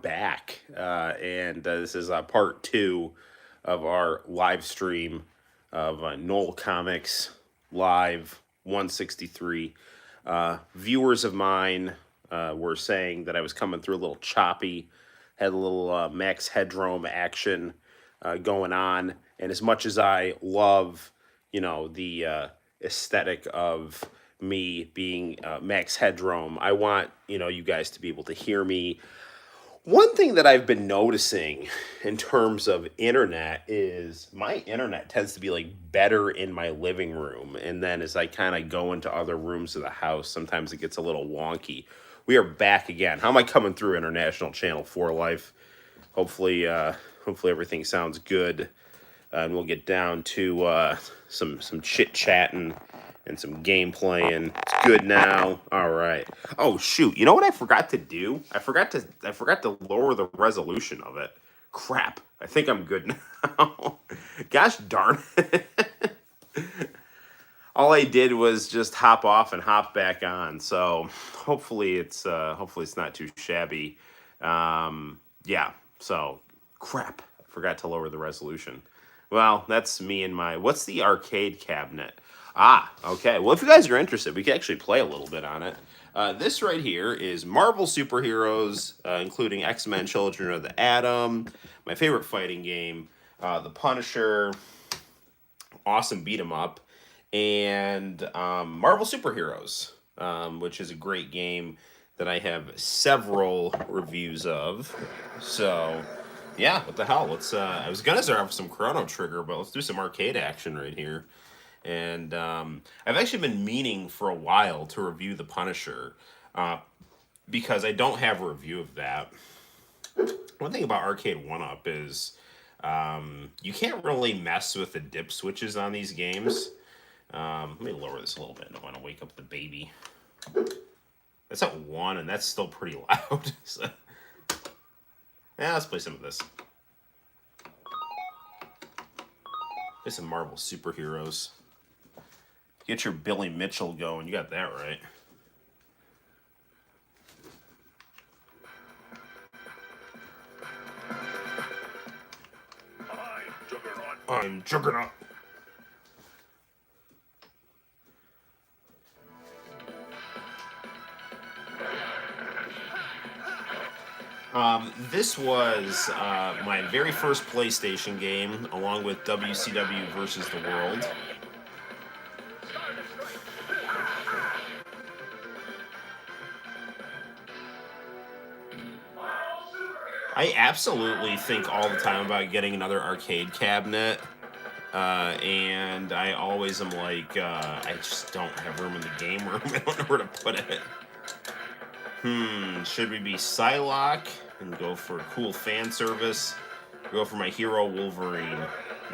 back, and this is part two of our live stream of Noel ComiX Live 163. Viewers of mine were saying that I was coming through a little choppy, had a little Max Headroom action going on, and as much as I love, the aesthetic of me being Max Headroom, I want you guys to be able to hear me. One thing that I've been noticing in terms of internet is my internet tends to be like better in my living room. And then as I kind of go into other rooms of the house, sometimes it gets a little wonky. We are back again. How am I coming through International Channel 4 Life? Hopefully everything sounds good. And we'll get down to some chit chatting and some gameplay, and it's good now. All right. Oh shoot! You know what I forgot to do? I forgot to lower the resolution of it. Crap! I think I'm good now. Gosh darn it! All I did was just hop off and hop back on. So hopefully it's not too shabby. Yeah. So crap! I forgot to lower the resolution. Well, that's me and my. What's the arcade cabinet? Ah, okay. Well, if you guys are interested, we can actually play a little bit on it. This right here is Marvel superheroes, including X-Men: Children of the Atom, my favorite fighting game, The Punisher, awesome beat 'em up, and Marvel superheroes, which is a great game that I have several reviews of. So, yeah, what the hell? Let's. I was gonna start off with some Chrono Trigger, but let's do some arcade action right here. And I've actually been meaning for a while to review The Punisher because I don't have a review of that. One thing about Arcade 1-Up is you can't really mess with the dip switches on these games. Let me lower this a little bit. I don't want to wake up the baby. That's at 1, and that's still pretty loud. So, yeah, let's play some of this. Play some Marvel superheroes. Get your Billy Mitchell going. You got that right. I'm Juggernaut. This was my very first PlayStation game, along with WCW versus the World. I absolutely think all the time about getting another arcade cabinet, and I always am like, I just don't have room in the game room. I don't know where to put it. Should we be Psylocke and go for cool fan service? Go for my hero Wolverine.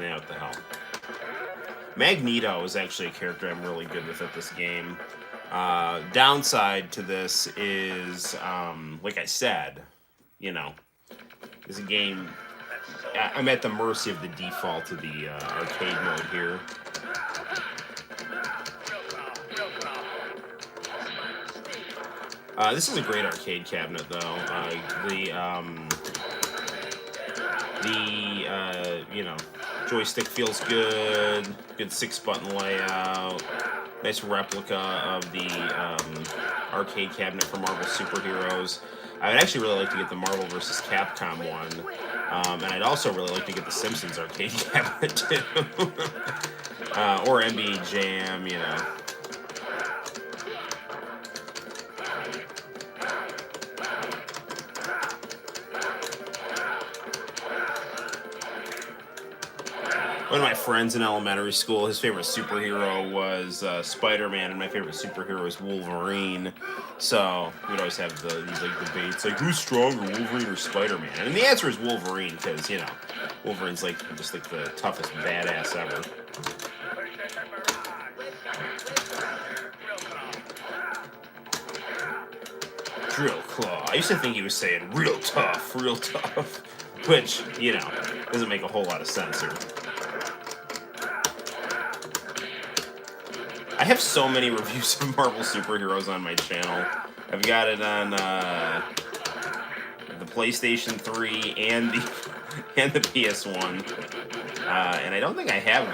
Yeah, what the hell. Magneto is actually a character I'm really good with at this game. Downside to this is, like I said, is a game. I'm at the mercy of the default of the arcade mode here. This is a great arcade cabinet, though. Joystick feels good. Good 6-button layout. Nice replica of the arcade cabinet for Marvel superheroes. I would actually really like to get the Marvel vs. Capcom one. And I'd also really like to get the Simpsons arcade cabinet, too. Or NBA Jam, One of my friends in elementary school, his favorite superhero was Spider-Man, and my favorite superhero is Wolverine. So we'd always have these debates, like who's stronger, Wolverine or Spider-Man? And the answer is Wolverine, because Wolverine's just the toughest badass ever. Drill Claw. I used to think he was saying real tough, which doesn't make a whole lot of sense here. I have so many reviews of Marvel superheroes on my channel. I've got it on the PlayStation 3 and the and the PS1. And I don't think I have.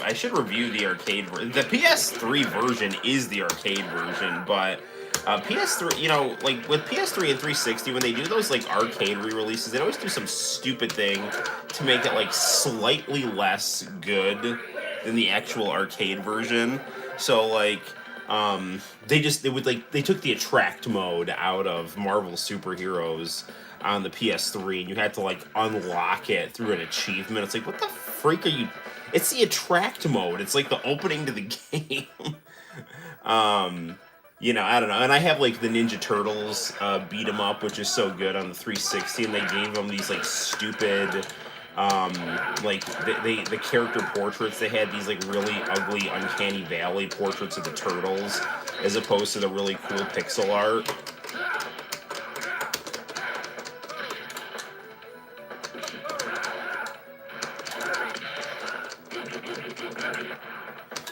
I should review the arcade version. The PS3 version is the arcade version, but PS3, like with PS3 and 360, when they do those like arcade re-releases, they always do some stupid thing to make it like slightly less good than the actual arcade version. So like, they took the attract mode out of Marvel Superheroes on the PS3, and you had to like unlock it through an achievement. It's like, what the freak are you? It's the attract mode. It's like the opening to the game. I don't know. And I have like the Ninja Turtles beat 'em up, which is so good on the 360, and they gave them these like stupid, like the character portraits. They had these like really ugly, uncanny valley portraits of the turtles, as opposed to the really cool pixel art.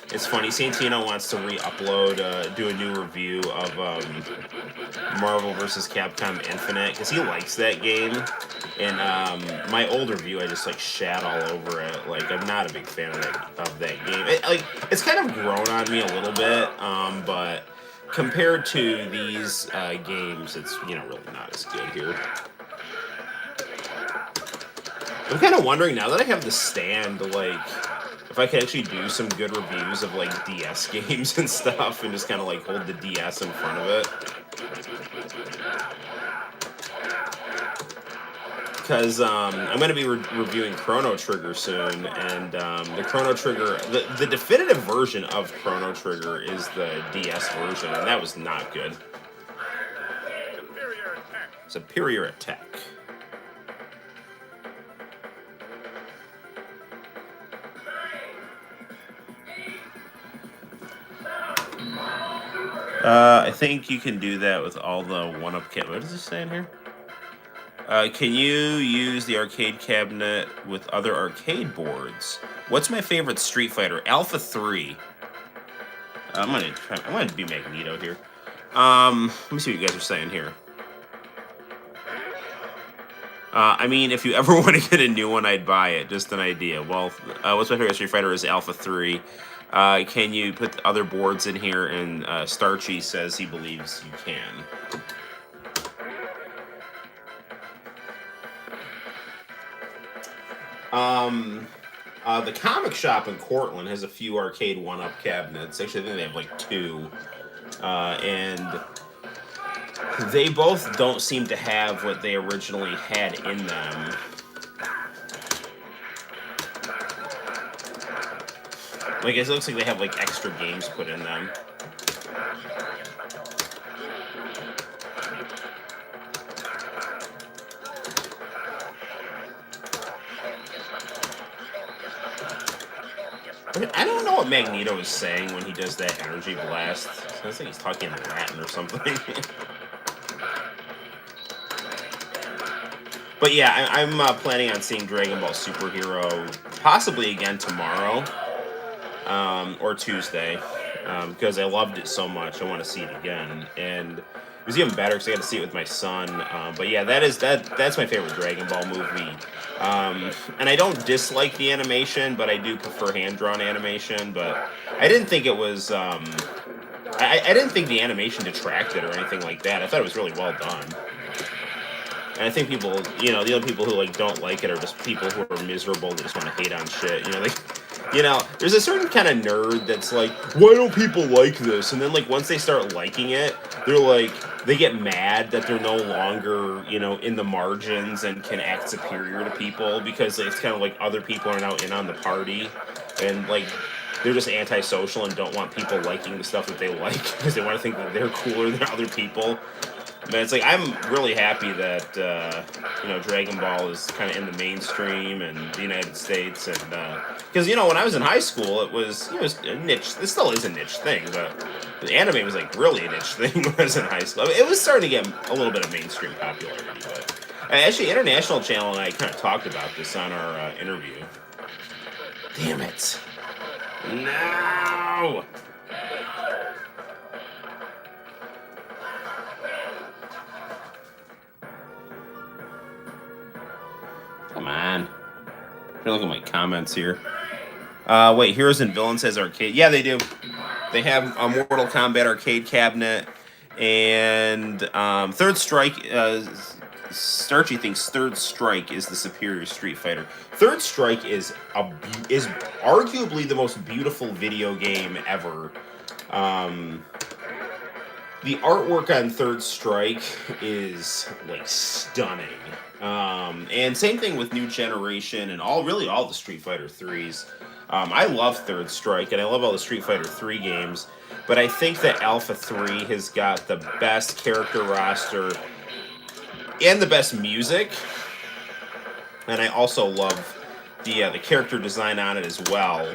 It's funny, Santino wants to re-upload, do a new review of Marvel vs. Capcom Infinite, because he likes that game, and my old review, I just like shat all over it. Like, I'm not a big fan of that game. It's kind of grown on me a little bit, but compared to these games, it's really not as good here. I'm kind of wondering, now that I have the stand, like, if I could actually do some good reviews of like DS games and stuff, and just kind of like hold the DS in front of it. Because I'm going to be reviewing Chrono Trigger soon, and the Chrono Trigger, the definitive version of Chrono Trigger is the DS version, and that was not good. Superior Attack. I think you can do that with all the one-up cabinet. What does it say in here? Can you use the arcade cabinet with other arcade boards? What's my favorite Street Fighter? Alpha 3. I'm gonna be Magneto here. Let me see what you guys are saying here. I mean, if you ever want to get a new one, I'd buy it. Just an idea. Well, what's my favorite Street Fighter is Alpha 3. Can you put other boards in here? And Starchy says he believes you can. The comic shop in Cortland has a few arcade one-up cabinets. Actually, I think they have like 2. And they both don't seem to have what they originally had in them. Like, it looks like they have like extra games put in them. I don't know what Magneto is saying when he does that energy blast. I think he's talking in Latin or something. But yeah, I'm planning on seeing Dragon Ball Superhero possibly again tomorrow or Tuesday, because I loved it so much. I want to see it again, and it was even better because I got to see it with my son. But yeah, that's my favorite Dragon Ball movie. And I don't dislike the animation, but I do prefer hand-drawn animation. But I didn't think it was. I didn't think the animation detracted or anything like that. I thought it was really well done. And I think people, the other people who like don't like it are just people who are miserable that just want to hate on shit. There's a certain kind of nerd that's like, why don't people like this? And then like once they start liking it, they're like, they get mad that they're no longer, in the margins and can act superior to people because it's kind of like other people are now in on the party, and like they're just antisocial and don't want people liking the stuff that they like because they want to think that they're cooler than other people. But it's like, I'm really happy that Dragon Ball is kind of in the mainstream in the United States, and because when I was in high school, it was a niche. This still is a niche thing, but the anime was like really a niche thing when I was in high school. I mean, it was starting to get a little bit of mainstream popularity, but actually, International Channel and I kind of talked about this on our interview. Damn it! No. Come on. Look at my comments here. Wait, Heroes and Villains has arcade. Yeah, they do. They have a Mortal Kombat arcade cabinet, and Third Strike. Starchy thinks Third Strike is the superior Street Fighter. Third Strike is arguably the most beautiful video game ever. The artwork on Third Strike is like stunning. And same thing with New Generation and all the Street Fighter 3s. I love Third Strike and I love all the Street Fighter 3 games, but I think that Alpha 3 has got the best character roster and the best music. And I also love the character design on it as well.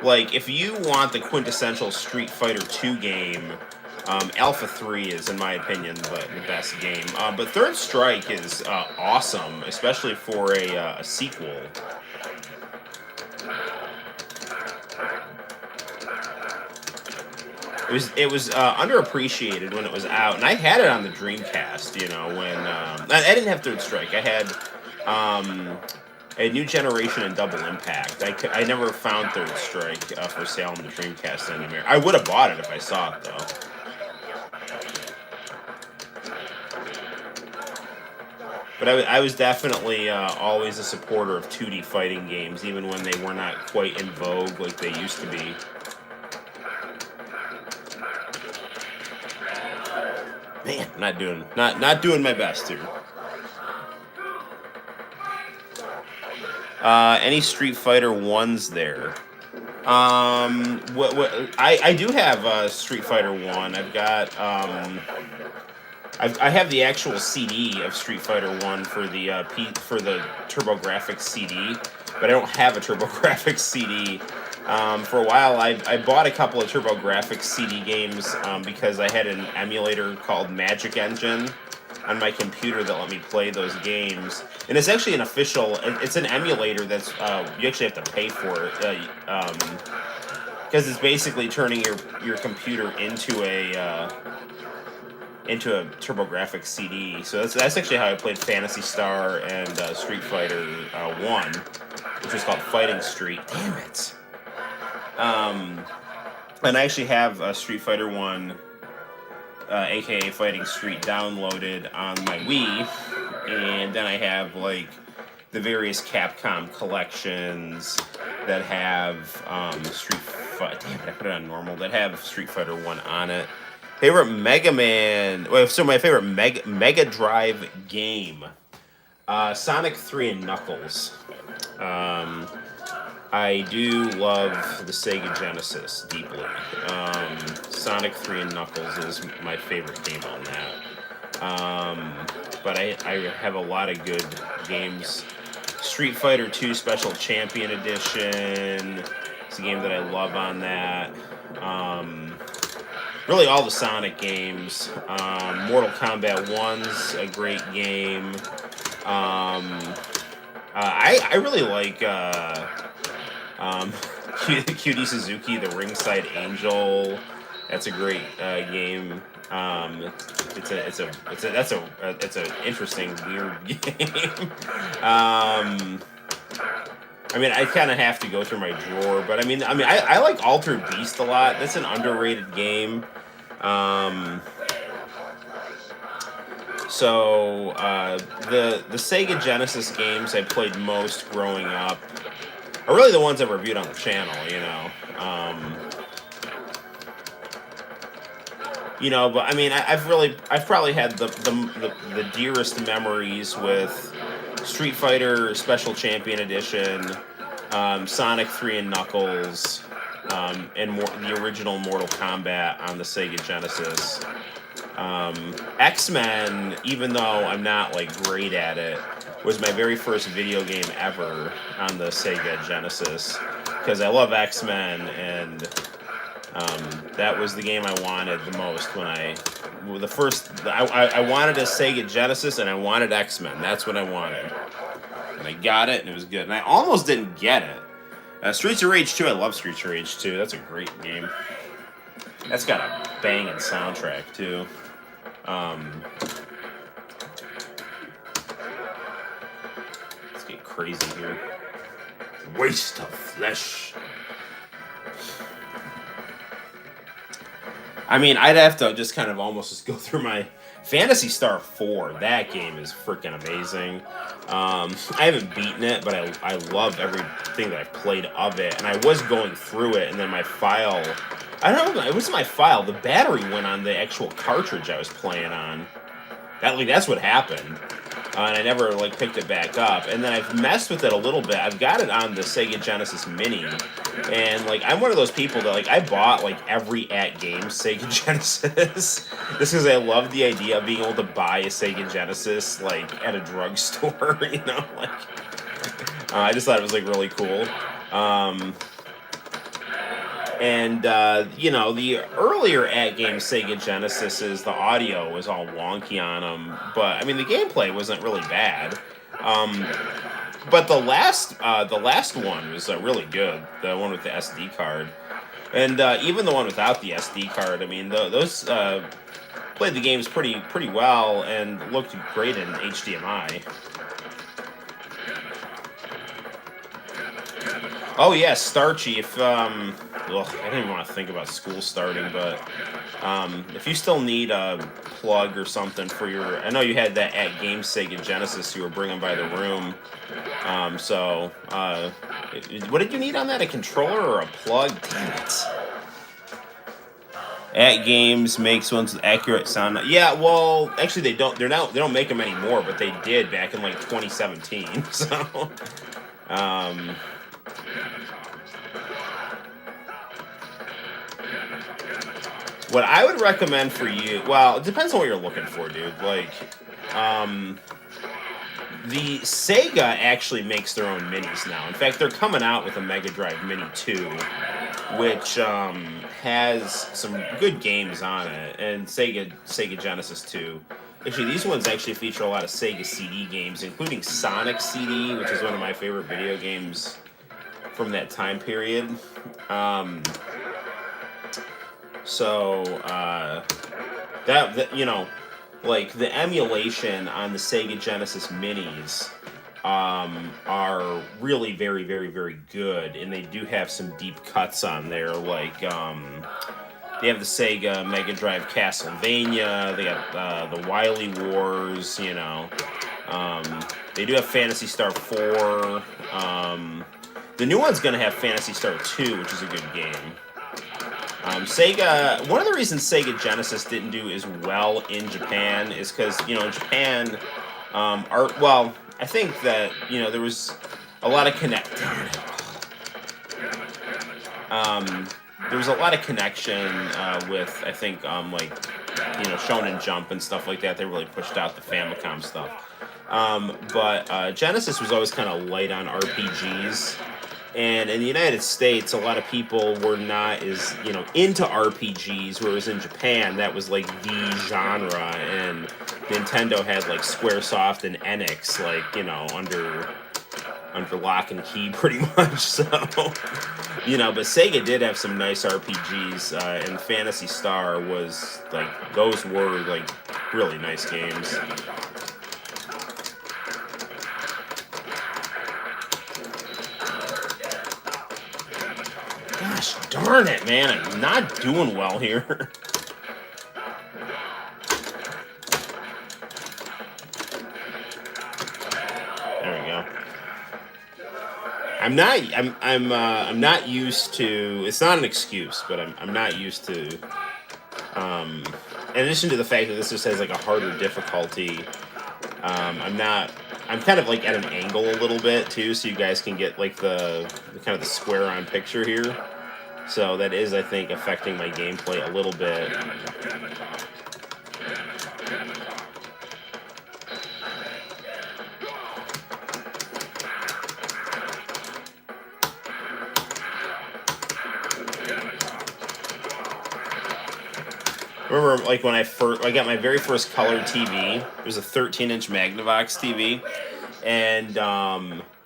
Like, if you want the quintessential Street Fighter 2 game, Alpha 3 is, in my opinion, the best game. But Third Strike is awesome, especially for a sequel. It was underappreciated when it was out, and I had it on the Dreamcast. You know, when I didn't have Third Strike, I had a New Generation and Double Impact. I never found Third Strike for sale on the Dreamcast anymore. I would have bought it if I saw it though. But I was definitely always a supporter of 2D fighting games, even when they were not quite in vogue like they used to be. Man, not doing my best here. Any Street Fighter 1s there? I do have Street Fighter 1. I've got I have the actual CD of Street Fighter 1 for the TurboGrafx CD, but I don't have a TurboGrafx CD. For a while, I bought a couple of TurboGrafx CD games because I had an emulator called Magic Engine on my computer that let me play those games. And it's actually it's an emulator that's, you actually have to pay for it, because it's basically turning your computer into a TurboGrafx CD. So that's actually how I played Phantasy Star and Street Fighter 1, which was called Fighting Street. Damn it. And I actually have Street Fighter 1, aka Fighting Street, downloaded on my Wii, and then I have like the various Capcom collections that have Street Fighter. Damn it, I put it on normal. That have Street Fighter 1 on it. Favorite Mega Man. Well, so my favorite Mega Drive game, Sonic 3 and Knuckles. I do love the Sega Genesis deeply. Sonic 3 and Knuckles is my favorite game on that. But I have a lot of good games. Street Fighter 2 Special Champion Edition is a game that I love on that. Really all the Sonic games. Mortal Kombat 1's a great game. I really like QD Suzuki, the Ringside Angel. That's a great game. It's an interesting, weird game. I mean, I kind of have to go through my drawer, but I mean, I like Altered Beast a lot. That's an underrated game. So the Sega Genesis games I played most growing up are really the ones I've reviewed on the channel, you know. But I mean, I've probably had the dearest memories with Street Fighter Special Champion Edition, Sonic 3 and Knuckles, and the original Mortal Kombat on the Sega Genesis. X-Men, even though I'm not like great at it, was my very first video game ever on the Sega Genesis, because I love X-Men, and that was the game I wanted the most when I wanted a Sega Genesis and I wanted X-Men. That's what I wanted, and I got it, and it was good. And I almost didn't get it. Streets of Rage 2, I love Streets of Rage 2. That's a great game. That's got a banging soundtrack too. Let's get crazy here. Waste of flesh. I mean, I'd have to just kind of almost just go through my Phantasy Star 4. That game is freaking amazing. I haven't beaten it, but I love everything that I've played of it. And I was going through it, and then my file... I don't know, it wasn't my file. The battery went on the actual cartridge I was playing on. That's what happened. And I never, like, picked it back up. And then I've messed with it a little bit. I've got it on the Sega Genesis Mini. And, like, I'm one of those people that, like, I bought, like, every at-game Sega Genesis. Just because I love the idea of being able to buy a Sega Genesis, like, at a drugstore, you know? Like, I just thought it was, like, really cool. You know, the earlier at-game Sega Genesises, the audio was all wonky on them, but, I mean, the gameplay wasn't really bad. But the last one was really good, the one with the SD card. And even the one without the SD card, I mean, those played the games pretty well and looked great in HDMI. Oh, yeah, Starchy, if... Ugh, I don't even want to think about school starting, but if you still need a plug or something for your... I know you had that at-game Sega Genesis you were bringing by the room. What did you need on that? A controller or a plug? Damn it. At Games makes ones with accurate sound. Yeah, well, actually they don't. They don't make them anymore, but they did back in like 2017. So, what I would recommend for you, well, it depends on what you're looking for, dude. Like, the Sega actually makes their own minis now. In fact, they're coming out with a Mega Drive Mini 2, which has some good games on it, and Sega Genesis 2. Actually, these ones actually feature a lot of Sega CD games, including Sonic CD, which is one of my favorite video games from that time period. That you know, like the emulation on the Sega Genesis Minis are really very, very, very good, and they do have some deep cuts on there. Like they have the Sega Mega Drive Castlevania, they got the Wily Wars, you know. They do have Phantasy Star 4. The new one's gonna have Phantasy Star 2, which is a good game. Sega, one of the reasons Sega Genesis didn't do as well in Japan is because, you know, in Japan, I think that, you know, there was a lot of there was a lot of connection with, I think, like, you know, Shonen Jump and stuff like that. They really pushed out the Famicom stuff. But Genesis was always kind of light on RPGs. And in the United States, a lot of people were not as, you know, into RPGs, whereas in Japan, that was, like, the genre, and Nintendo had, like, Squaresoft and Enix, like, you know, under lock and key, pretty much, so, you know, but Sega did have some nice RPGs, and Phantasy Star was, like, those were, like, really nice games. Gosh darn it, man. I'm not doing well here. There we go. I'm not used to, it's not an excuse, but I'm not used to, in addition to the fact that this just has like a harder difficulty, I'm kind of like at an angle a little bit too, so you guys can get like the kind of the square on picture here. So that is, I think, affecting my gameplay a little bit. Remember, like, when I got my very first color TV, it was a 13-inch Magnavox TV, and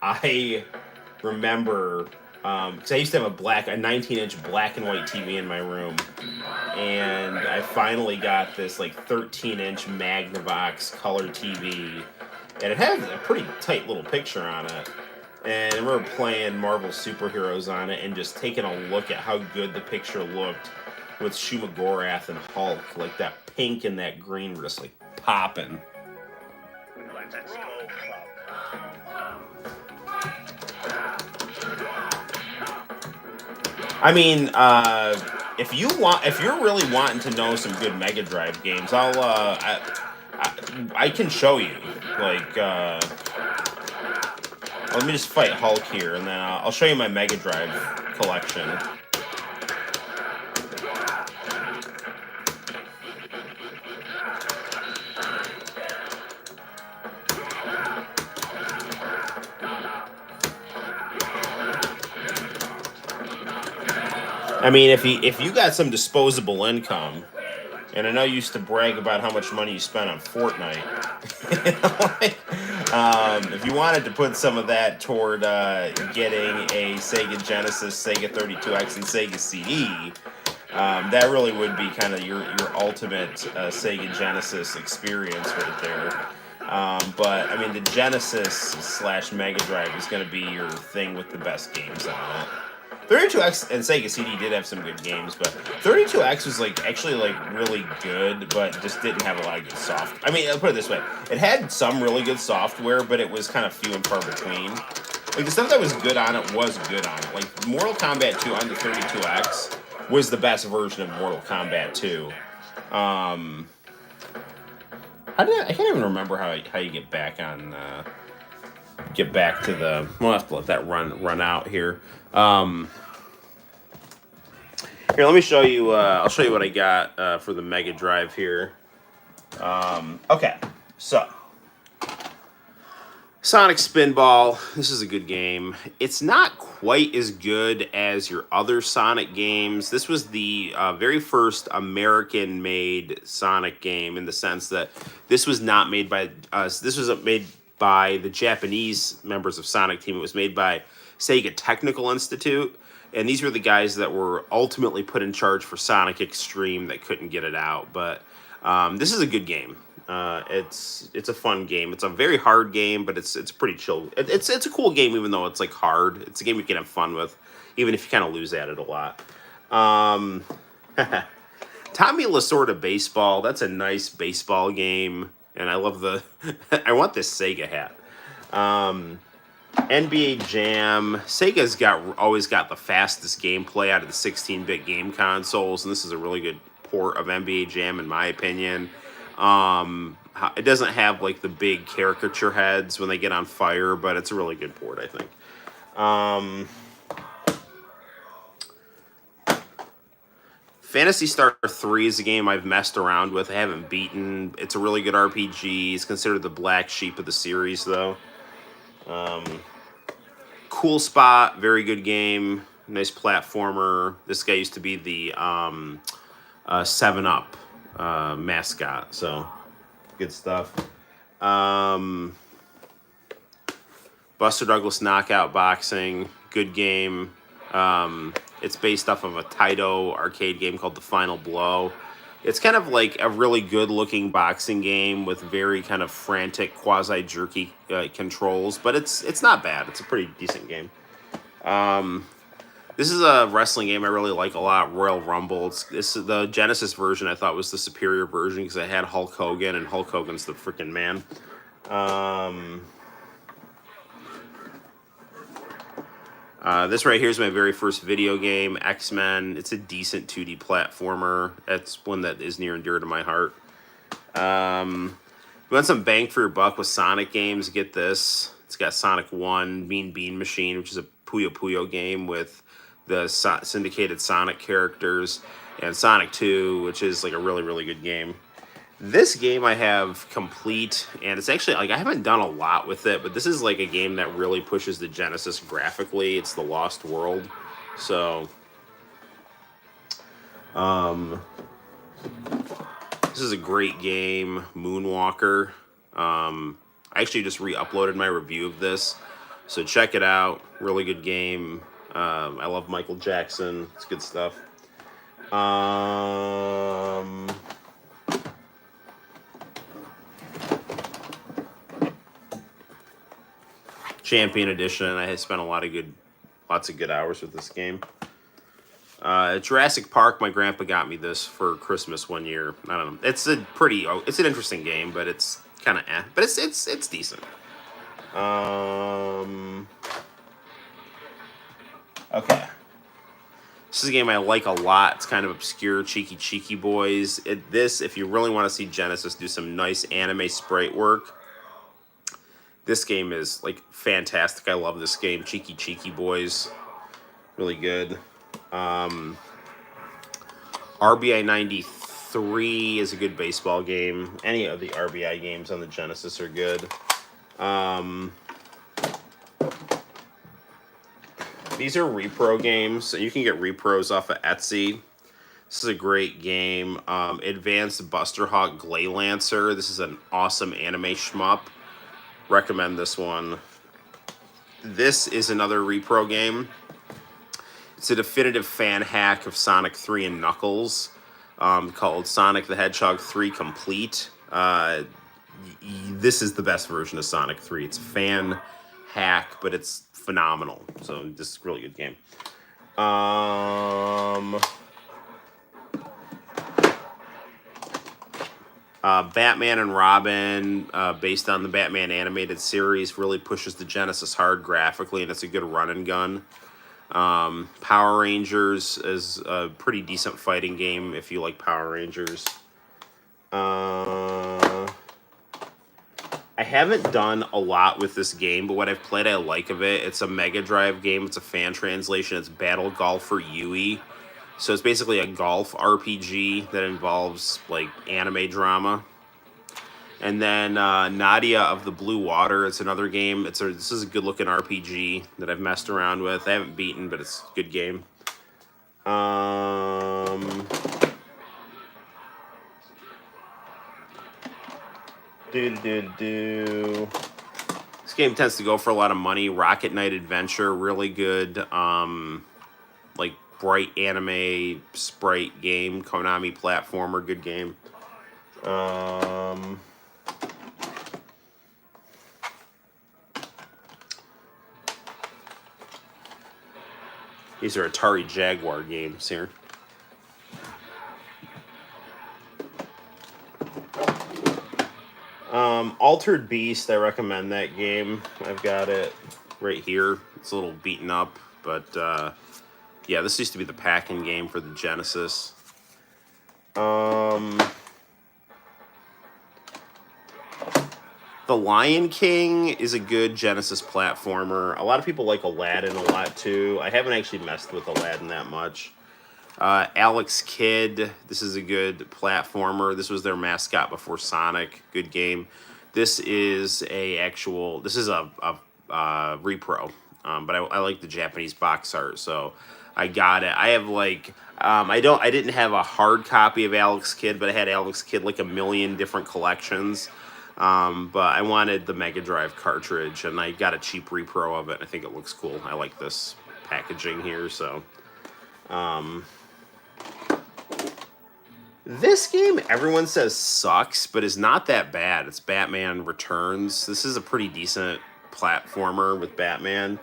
I remember, because I used to have a 19-inch black and white TV in my room, and I finally got this, like, 13-inch Magnavox color TV, and it had a pretty tight little picture on it. And I remember playing Marvel superheroes on it and just taking a look at how good the picture looked with Shumagorath and Hulk, like that pink and that green were just like popping. I mean, if you're really wanting to know some good Mega Drive games, I can show you. Like, let me just fight Hulk here, and then I'll show you my Mega Drive collection. I mean, if you got some disposable income, and I know you used to brag about how much money you spent on Fortnite. If you wanted to put some of that toward getting a Sega Genesis, Sega 32X, and Sega CD, that really would be kind of your ultimate Sega Genesis experience right there. But I mean, the Genesis / Mega Drive is going to be your thing with the best games on it. 32X and Sega CD did have some good games, but 32X was actually really good, but just didn't have a lot of good software. I mean, I'll put it this way: it had some really good software, but it was kind of few and far between. Like the stuff that was good on it was good on it. Like Mortal Kombat 2 on the 32X was the best version of Mortal Kombat 2. I can't even remember how you get back on. Get back to the. We'll have to let that run out here. Here, let me show you. I'll show you what I got for the Mega Drive here. Okay, so Sonic Spinball. This is a good game. It's not quite as good as your other Sonic games. This was the very first American-made Sonic game in the sense that this was not made by us. This was made by the Japanese members of Sonic Team. It was made by Sega Technical Institute, and these were the guys that were ultimately put in charge for Sonic Extreme that couldn't get it out. But this is a good game. It's a fun game. It's a very hard game, but it's pretty chill. It's a cool game, even though it's hard. It's a game you can have fun with, even if you kind of lose at it a lot. Tommy Lasorda Baseball. That's a nice baseball game. And I love the. I want this Sega hat. NBA Jam. Sega's always got the fastest gameplay out of the 16-bit game consoles, and this is a really good port of NBA Jam in my opinion. It doesn't have the big caricature heads when they get on fire, but it's a really good port, I think. Phantasy Star 3 is a game I've messed around with. I haven't beaten. It's a really good RPG. It's considered the black sheep of the series, though. Cool Spot, very good game. Nice platformer. This guy used to be the 7-Up mascot, so good stuff. Buster Douglas Knockout Boxing, good game. It's based off of a Taito arcade game called The Final Blow. It's kind of like a really good-looking boxing game with very kind of frantic, quasi-jerky controls, but it's not bad. It's a pretty decent game. This is a wrestling game I really like a lot, Royal Rumble. The Genesis version I thought was the superior version because I had Hulk Hogan, and Hulk Hogan's the freaking man. This right here is my very first video game, X-Men. It's a decent 2D platformer. That's one that is near and dear to my heart. You want some bang for your buck with Sonic games, get this. It's got Sonic 1, Mean Bean Machine, which is a Puyo Puyo game with the syndicated Sonic characters, and Sonic 2, which is a really, really good game. This game I have complete, and it's actually, I haven't done a lot with it, but this is a game that really pushes the Genesis graphically. It's The Lost World. So, this is a great game, Moonwalker. I actually just re-uploaded my review of this, so check it out. Really good game. I love Michael Jackson. It's good stuff. Champion Edition. I spent lots of good hours with this game. Jurassic Park. My grandpa got me this for Christmas one year. I don't know. It's it's an interesting game, but it's kind of but it's decent. Okay. This is a game I like a lot. It's kind of obscure, Cheeky Boys. If you really want to see Genesis do some nice anime sprite work, this game is like fantastic. I love this game, Cheeky Boys. Really good. RBI 93 is a good baseball game. Any of the RBI games on the Genesis are good. These are repro games, so you can get repros off of Etsy. This is a great game. Advanced Buster Hawk Glay Lancer. This is an awesome anime shmup. Recommend this one. This is another repro game. It's a definitive fan hack of Sonic 3 and Knuckles, called Sonic the Hedgehog 3 Complete. This is the best version of Sonic 3. It's fan hack, but it's phenomenal. So this is a really good game. Batman and Robin, based on the Batman animated series, really pushes the Genesis hard graphically, and it's a good run and gun. Power Rangers is a pretty decent fighting game if you like Power Rangers. I haven't done a lot with this game, but what I've played I like of it. It's a Mega Drive game. It's a fan translation. It's Battle Golfer Yui. So it's basically a golf RPG that involves like anime drama. And then Nadia of the Blue Water. It's another game. This is a good looking RPG that I've messed around with. I haven't beaten, but it's a good game. This game tends to go for a lot of money. Rocket Knight Adventure, really good, like bright anime sprite game. Konami platformer, good game. These are Atari Jaguar games here. Altered Beast, I recommend that game. I've got it right here. It's a little beaten up, but yeah, this used to be the packing game for the Genesis. The Lion King is a good Genesis platformer. A lot of people like Aladdin a lot too. I haven't actually messed with Aladdin that much. Alex Kidd, this is a good platformer. This was their mascot before Sonic. Good game. This is a repro, but I like the Japanese box art, so I got it. I have like I didn't have a hard copy of Alex Kidd, but I had Alex Kidd like a million different collections. But I wanted the Mega Drive cartridge, and I got a cheap repro of it. I think it looks cool. I like this packaging here, so. This game, everyone says sucks, but is not that bad. It's Batman Returns. This is a pretty decent platformer with Batman.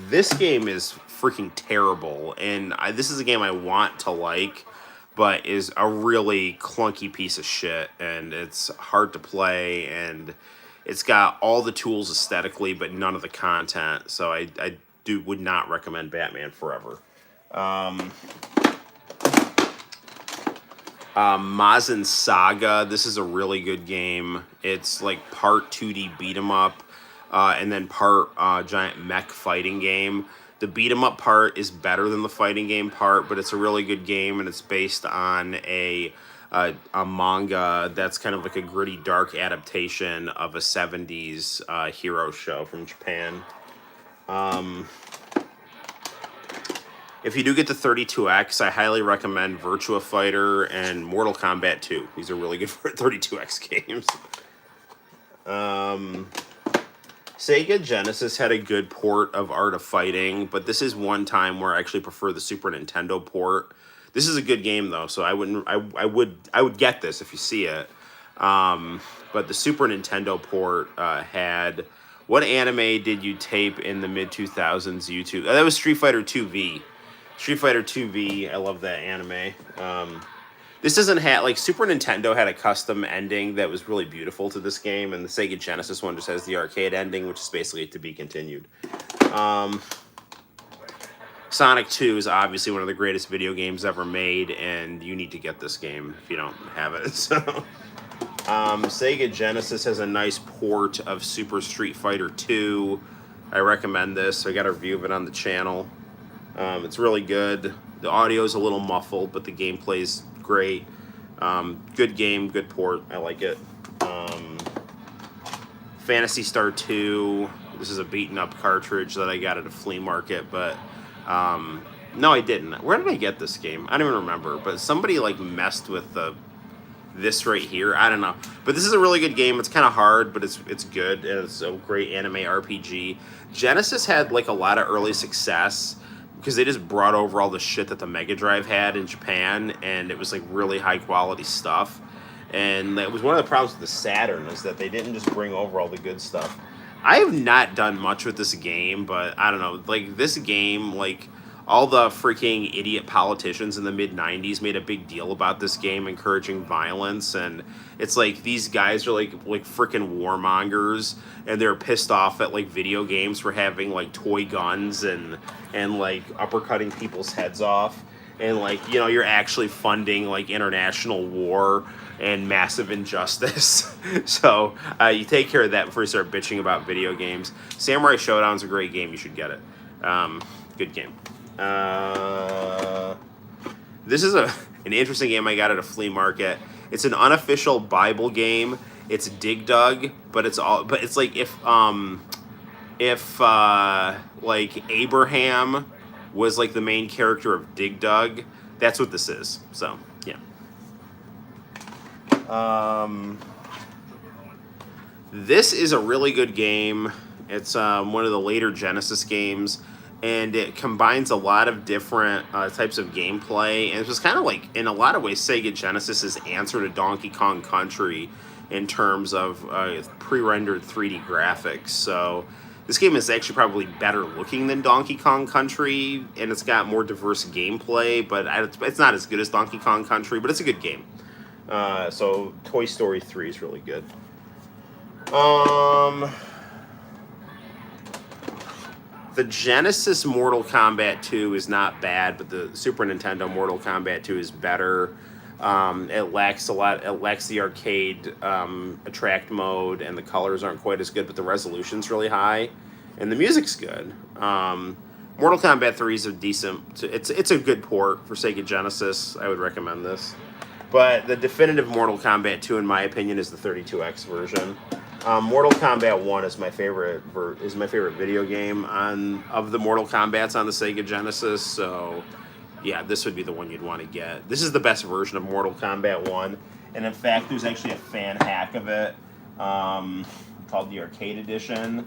This game is freaking terrible, and this is a game I want to like, but is a really clunky piece of shit, and it's hard to play, and it's got all the tools aesthetically, but none of the content, so I would not recommend Batman Forever. Mazin Saga, this is a really good game. It's like part 2D beat 'em up, and then part giant mech fighting game. The beat 'em up part is better than the fighting game part, but it's a really good game, and it's based on a manga that's kind of like a gritty, dark adaptation of a 70s hero show from Japan. If you do get the 32X, I highly recommend Virtua Fighter and Mortal Kombat 2. These are really good for 32X games. Sega Genesis had a good port of Art of Fighting, but this is one time where I actually prefer the Super Nintendo port. This is a good game though, so I would get this if you see it. But the Super Nintendo port had What anime did you tape in the mid 2000s YouTube? That was Street Fighter 2V. Street Fighter 2V. I love that anime. This doesn't have, like, Super Nintendo had a custom ending that was really beautiful to this game, and the Sega Genesis one just has the arcade ending, which is basically to be continued. Sonic 2 is obviously one of the greatest video games ever made, and you need to get this game if you don't have it. So, Sega Genesis has a nice port of Super Street Fighter 2. I recommend this. I got a review of it on the channel. It's really good. The audio is a little muffled, but the gameplay's great. Good game, good port. I like it. Phantasy Star 2. This is a beaten up cartridge that I got at a flea market, but no, I didn't. Where did I get this game? I don't even remember, but somebody like messed with this right here. I don't know, but this is a really good game. It's kind of hard, but it's good, and it's a great anime RPG. Genesis had like a lot of early success because they just brought over all the shit that the Mega Drive had in Japan, and it was like really high quality stuff. And that was one of the problems with the Saturn, is that they didn't just bring over all the good stuff. I have not done much with this game, but I don't know, like this game, like all the freaking idiot politicians in the mid-90s made a big deal about this game, encouraging violence, and it's like these guys are like freaking warmongers, and they're pissed off at like video games for having like toy guns and like uppercutting people's heads off, and like, you know, you're actually funding like international war and massive injustice. So you take care of that before you start bitching about video games. Samurai Showdown's a great game. You should get it. Good game. This is an interesting game I got at a flea market. It's an unofficial Bible game. It's Dig Dug, but it's like if like Abraham was like the main character of Dig Dug, that's what this is. So yeah. This is a really good game. It's one of the later Genesis games, and it combines a lot of different types of gameplay, and it's just kind of like, in a lot of ways, Sega Genesis's answer to Donkey Kong Country in terms of pre-rendered 3D graphics. So this game is actually probably better looking than Donkey Kong Country, and it's got more diverse gameplay, but it's not as good as Donkey Kong Country, but it's a good game. So Toy Story 3 is really good. The Genesis Mortal Kombat 2 is not bad, but the Super Nintendo Mortal Kombat 2 is better. It lacks a lot. It lacks the arcade attract mode, and the colors aren't quite as good, but the resolution's really high, and the music's good. Mortal Kombat 3 is a decent. It's a good port for Sega Genesis. I would recommend this, but the definitive Mortal Kombat 2, in my opinion, is the 32X version. Mortal Kombat 1 is my favorite video game of the Mortal Kombats on the Sega Genesis. So yeah, this would be the one you'd want to get. This is the best version of Mortal Kombat 1, and in fact, there's actually a fan hack of it called the Arcade Edition,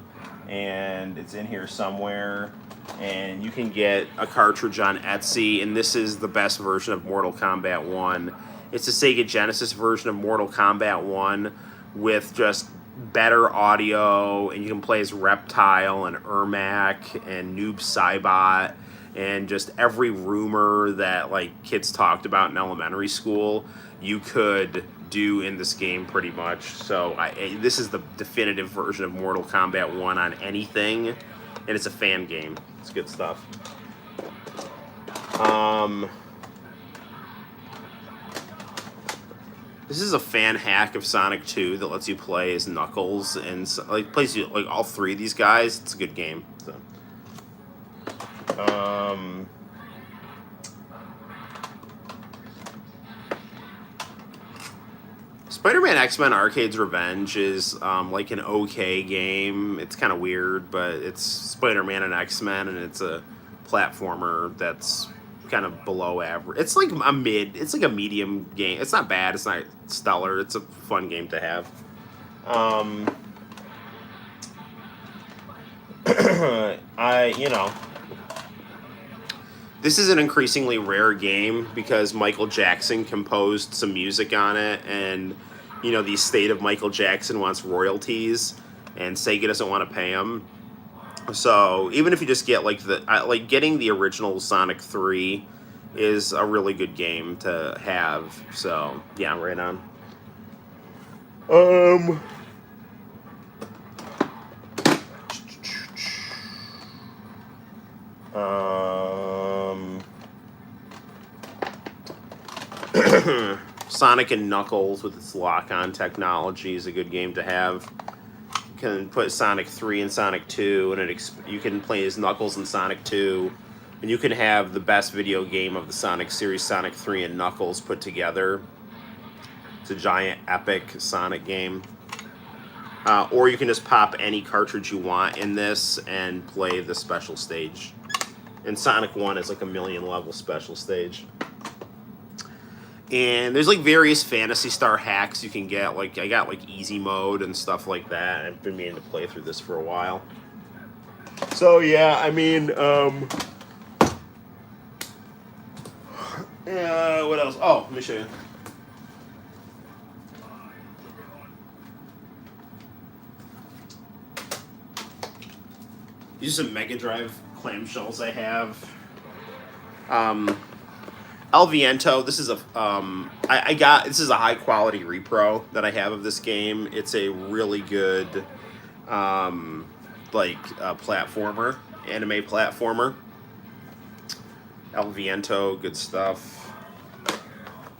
and it's in here somewhere. And you can get a cartridge on Etsy, and this is the best version of Mortal Kombat 1. It's a Sega Genesis version of Mortal Kombat 1 with just better audio, and you can play as Reptile and Ermac and Noob Saibot and just every rumor that like kids talked about in elementary school you could do in this game pretty much. So this is the definitive version of Mortal Kombat 1 on anything, and it's a fan game. It's good stuff. This is a fan hack of Sonic 2 that lets you play as Knuckles, and like plays you like all three of these guys. It's a good game. So, Spider-Man X-Men Arcade's Revenge is like an okay game. It's kind of weird, but it's Spider-Man and X-Men, and it's a platformer that's kind of below average. It's like a medium game. It's not bad. It's not stellar. It's a fun game to have. This is an increasingly rare game because Michael Jackson composed some music on it, and the estate of Michael Jackson wants royalties. and Sega doesn't want to pay them. So even if you just get like getting the original Sonic 3 is a really good game to have. So yeah, right on. Um. Sonic and Knuckles with its lock-on technology is a good game to have. You can put Sonic 3 and Sonic 2, and you can play as Knuckles in Sonic 2, and you can have the best video game of the Sonic series, Sonic 3 and Knuckles, put together. It's a giant, epic Sonic game. Or you can just pop any cartridge you want in this and play the special stage. And Sonic 1 is like a 1,000,000 level special stage. And there's like various Phantasy Star hacks you can get. Like I got like easy mode and stuff like that. I've been meaning to play through this for a while. So yeah, I mean, what else? Oh, let me show you. These are some Mega Drive clamshells I have. El Viento. This is a this is a high quality repro that I have of this game. It's a really good platformer, anime platformer. El Viento, good stuff.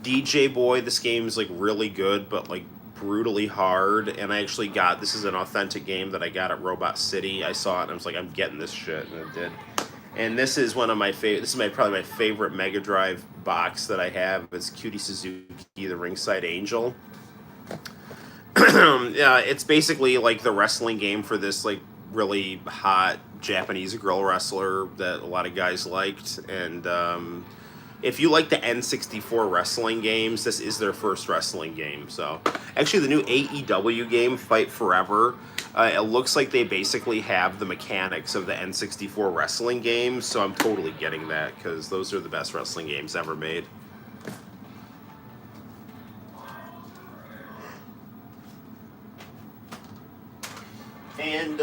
DJ Boy. This game is like really good, but like brutally hard. And I actually got, this is an authentic game that I got at Robot City. I saw it and I was like, I'm getting this shit, and I did. And this is one of my favorite. This is probably my favorite Mega Drive box that I have. It's Cutie Suzuki, the Ringside Angel. Yeah, it's basically like the wrestling game for this like really hot Japanese girl wrestler that a lot of guys liked. And if you like the N64 wrestling games, this is their first wrestling game. So actually, the new AEW game, Fight Forever. It looks like they basically have the mechanics of the N64 wrestling games, so I'm totally getting that, because those are the best wrestling games ever made. And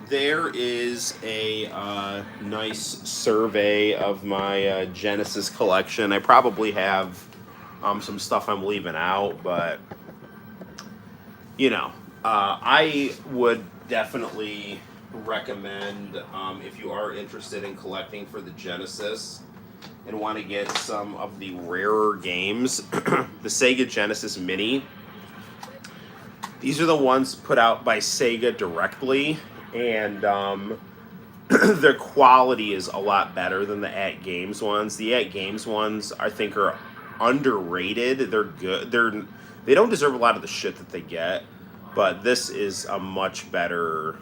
there is a nice survey of my Genesis collection. I probably have some stuff I'm leaving out, but, you know. I would definitely recommend, if you are interested in collecting for the Genesis and want to get some of the rarer games, the Sega Genesis Mini. These are the ones put out by Sega directly, and their quality is a lot better than the At Games ones. The At Games ones, I think, are underrated. They're good. They don't deserve a lot of the shit that they get. But this is a much better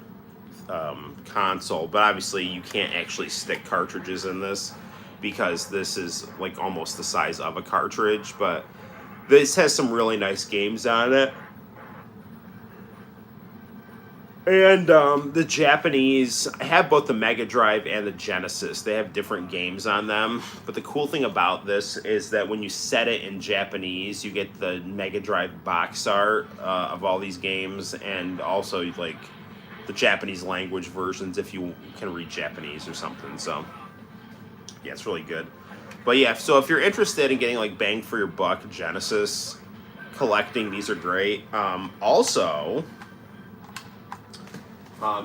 console. But obviously, you can't actually stick cartridges in this, because this is like almost the size of a cartridge. But this has some really nice games on it. And the Japanese have both the Mega Drive and the Genesis. They have different games on them. But the cool thing about this is that when you set it in Japanese, you get the Mega Drive box art of all these games, and also like the Japanese language versions if you can read Japanese or something. So yeah, it's really good. But yeah, so if you're interested in getting like bang for your buck Genesis collecting, these are great. Also,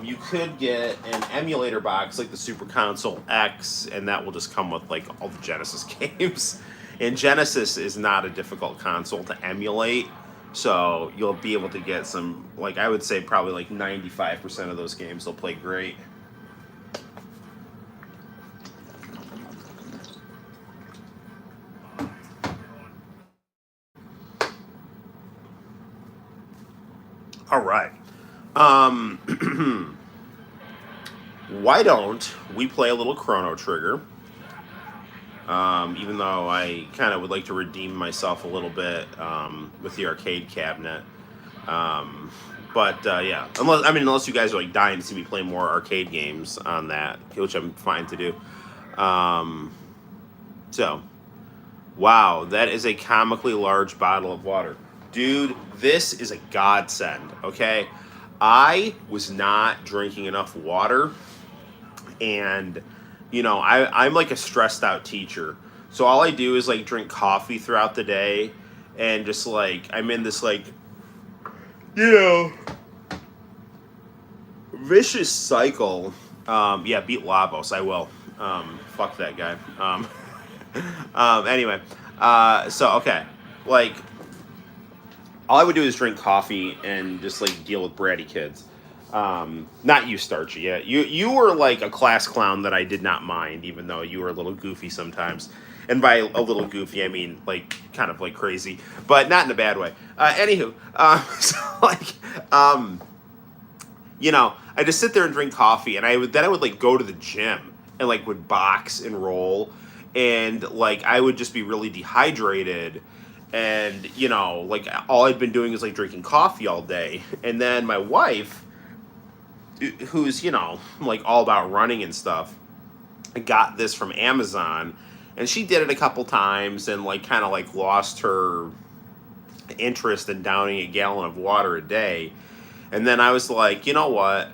you could get an emulator box like the Super Console X, and that will just come with like all the Genesis games. And Genesis is not a difficult console to emulate, so you'll be able to get some, like I would say probably like 95% of those games will play great. All right. Why don't we play a little Chrono Trigger? Even though I kind of would like to redeem myself a little bit with the arcade cabinet. Yeah, unless you guys are like dying to see me play more arcade games on that, which I'm fine to do. So, wow, that is a comically large bottle of water. Dude, this is a godsend, okay? I was not drinking enough water, and I'm like a stressed out teacher, so all I do is like drink coffee throughout the day, and just like I'm in this like you know vicious cycle. Yeah, beat Labos. I will. Fuck that guy. Anyway, so okay, like all I would do is drink coffee and just like deal with bratty kids. Not you, Starchy. Yeah, you were like a class clown that I did not mind, even though you were a little goofy sometimes. And by a little goofy, I mean like kind of like crazy, but not in a bad way. Anywho, so like I just sit there and drink coffee, and I would like go to the gym and like would box and roll, and like I would just be really dehydrated, and like all I'd been doing is like drinking coffee all day, and then my wife, who's like all about running and stuff, got this from Amazon, and she did it a couple times and like kind of like lost her interest in downing a gallon of water a day. And then I was like, you know what?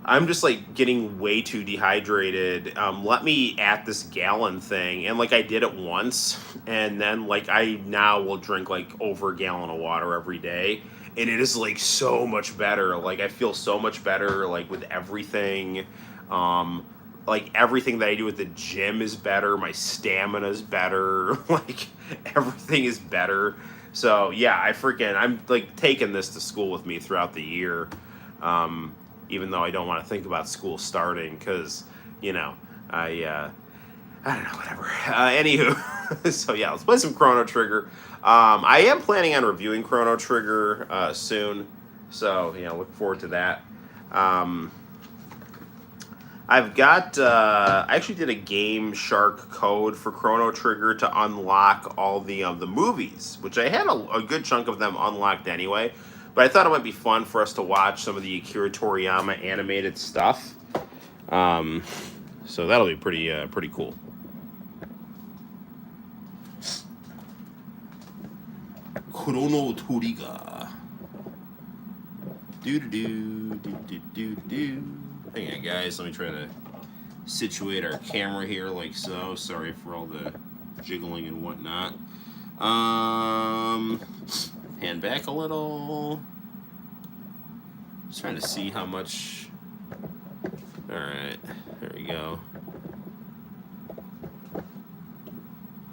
I'm just like getting way too dehydrated. Let me at this gallon thing. And like I did it once. And then like I now will drink like over a gallon of water every day. And it is like so much better. Like I feel so much better like with everything. Like everything that I do at the gym is better. My stamina is better. Like everything is better. So yeah, I'm like taking this to school with me throughout the year, even though I don't want to think about school starting because I don't know, whatever. Anywho, so yeah, let's play some Chrono Trigger. I am planning on reviewing Chrono Trigger soon, so look forward to that. I've got. I actually did a Game Shark code for Chrono Trigger to unlock all the movies, which I had a good chunk of them unlocked anyway. But I thought it might be fun for us to watch some of the Akira Toriyama animated stuff. So that'll be pretty cool. Chrono Trigger. Do. Hang on, guys. Let me try to situate our camera here like so. Sorry for all the jiggling and whatnot. Hand back a little. Just trying to see how much. All right, there we go.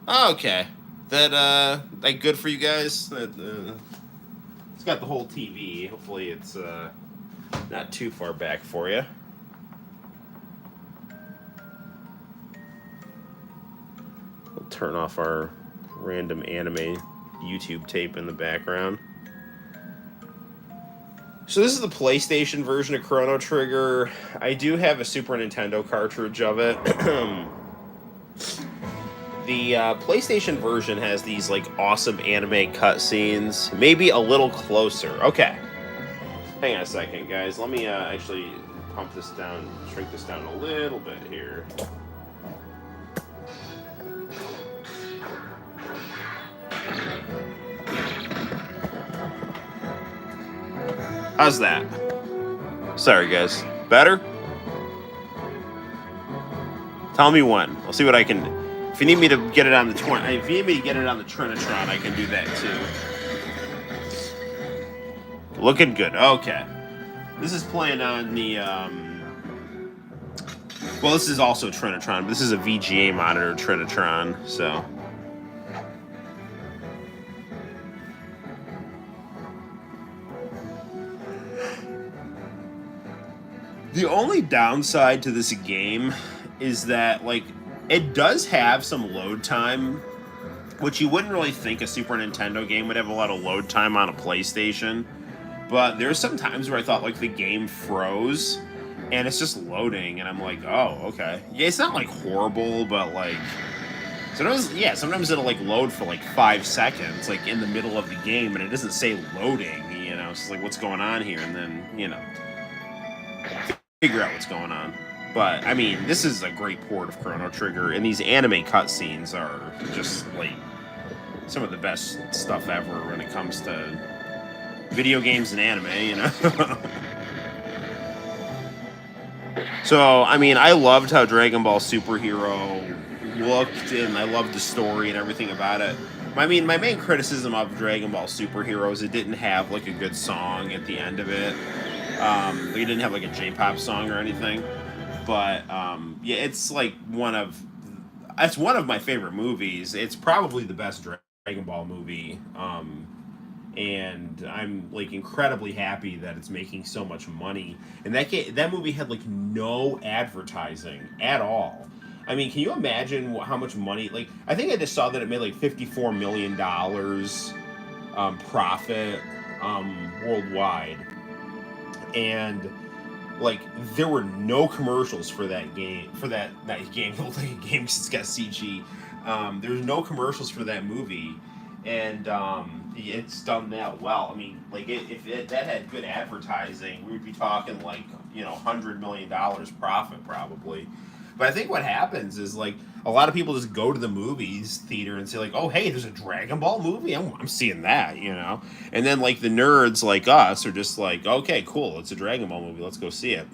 Okay, that like good for you guys. It's got the whole TV. Hopefully, it's not too far back for you. We'll turn off our random anime YouTube tape in the background. So this is the PlayStation version of Chrono Trigger. I do have a Super Nintendo cartridge of it. The PlayStation version has these like awesome anime cutscenes. Maybe a little closer. Okay. Hang on a second, guys. Let me actually pump this down, shrink this down a little bit here. How's that? Sorry, guys. Better? Tell me when. I'll see what I can. If you need me to get it on the if you need me to get it on the Trinitron, I can do that too. Looking good. Okay. This is playing on the. Well, this is also Trinitron, but this is a VGA monitor Trinitron, so. The only downside to this game is that, like, it does have some load time, which you wouldn't really think a Super Nintendo game would have a lot of load time on a PlayStation. But there's some times where I thought, like, the game froze, and it's just loading, and I'm like, oh, okay. Yeah, it's not, like, horrible, but, like, sometimes it'll, like, load for, like, 5 seconds, like, in the middle of the game, and it doesn't say loading, It's just like, what's going on here? And then, figure out what's going on. But I mean, this is a great port of Chrono Trigger, and these anime cutscenes are just like some of the best stuff ever when it comes to video games and anime, So, I mean, I loved how Dragon Ball Superhero looked, and I loved the story and everything about it. I mean, my main criticism of Dragon Ball Superhero is it didn't have like a good song at the end of it. Like, it didn't have like a J-pop song or anything. But yeah, it's like one of my favorite movies. It's probably the best Dragon Ball movie. And I'm like incredibly happy that it's making so much money. And that movie had like no advertising at all. I mean, can you imagine how much money? Like, I think I just saw that it made like $54 million profit worldwide, and like there were no commercials for that game that game. It looked like a game 'cause it's got CG. There's no commercials for that movie, and it's done that well. I mean, like that had good advertising, we would be talking like $100 million profit probably. But I think what happens is like a lot of people just go to the movies theater and say like, "Oh, hey, there's a Dragon Ball movie. I'm seeing that." And then like the nerds like us are just like, "Okay, cool. It's a Dragon Ball movie. Let's go see it."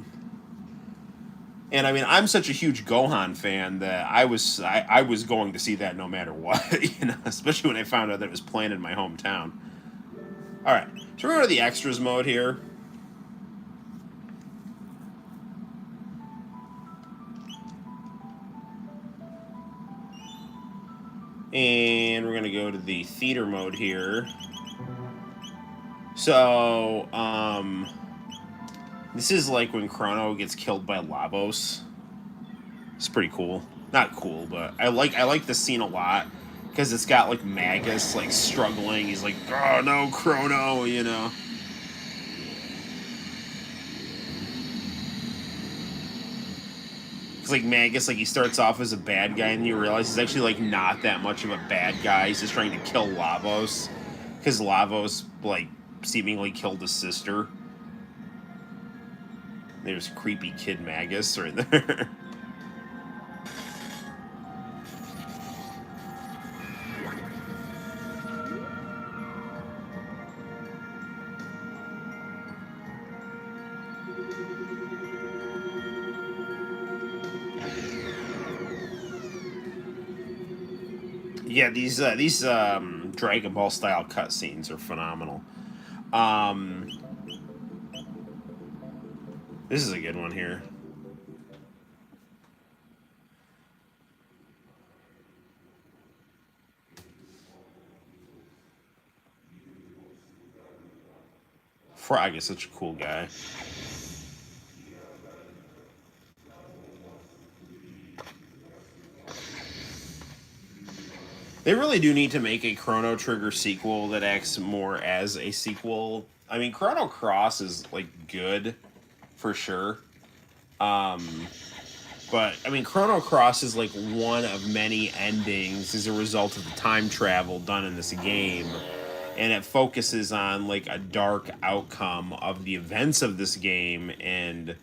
And I mean, I'm such a huge Gohan fan that I was going to see that no matter what, especially when I found out that it was playing in my hometown. All right, so we're going to the extras mode here. And we're going to go to the theater mode here. So, this is like when Chrono gets killed by Lavos. It's pretty cool. Not cool, but I like the scene a lot because it's got like Magus like struggling. He's like, "Oh no, Chrono." It's like Magus, like he starts off as a bad guy, and you realize he's actually like not that much of a bad guy. He's just trying to kill Lavos because Lavos like seemingly killed his sister. There's creepy kid Magus right there. Yeah, these Dragon Ball style cutscenes are phenomenal. Um, this is a good one here. Frog is such a cool guy. They really do need to make a Chrono Trigger sequel that acts more as a sequel. I mean, Chrono Cross is like good for sure. Um, but I mean, Chrono Cross is like one of many endings as a result of the time travel done in this game, and it focuses on like a dark outcome of the events of this game, and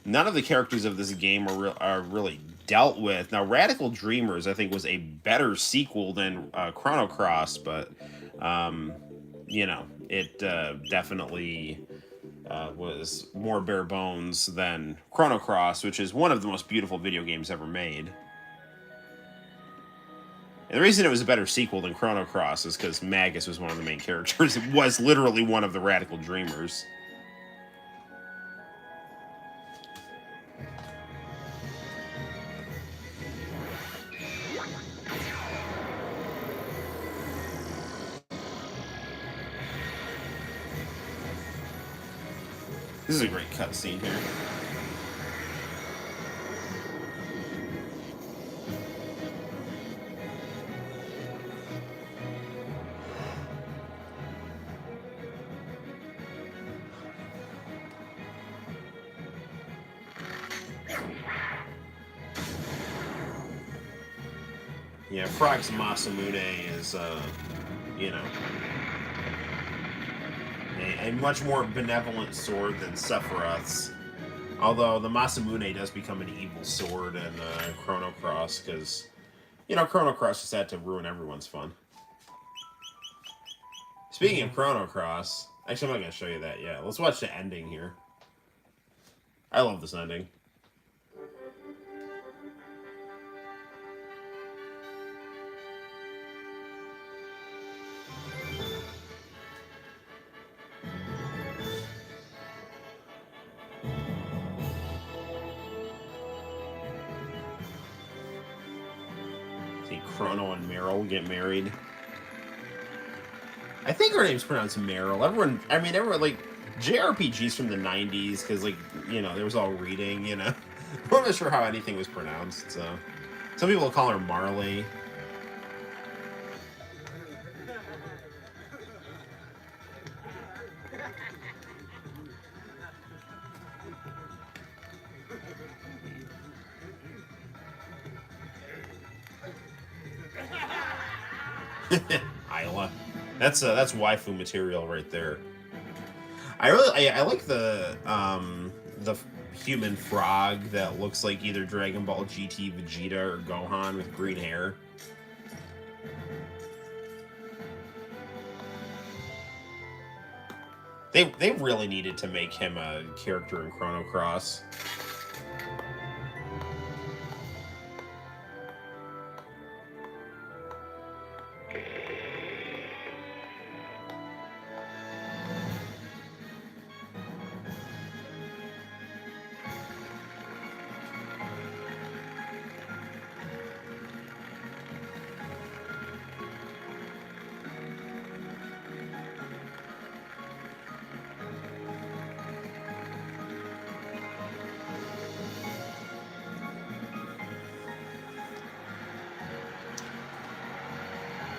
none of the characters of this game are really dealt with. Now, Radical Dreamers, I think, was a better sequel than Chrono Cross, but it definitely was more bare bones than Chrono Cross, which is one of the most beautiful video games ever made. And the reason it was a better sequel than Chrono Cross is because Magus was one of the main characters. It was literally one of the Radical Dreamers. This is a great cutscene here. Yeah, Frog's Masamune is, you know, a much more benevolent sword than Sephiroth's. Although the Masamune does become an evil sword in Chrono Cross, because, Chrono Cross just had to ruin everyone's fun. Speaking of Chrono Cross, actually, I'm not going to show you that yet. Let's watch the ending here. I love this ending. See, Chrono and Meryl get married. I think her name's pronounced Meryl. Everyone, like, JRPGs from the 90s, because, like, there was all reading, I'm not sure how anything was pronounced, so. Some people call her Marley. Isla. That's waifu material right there. I like the human frog that looks like either Dragon Ball GT Vegeta or Gohan with green hair. They really needed to make him a character in Chrono Cross.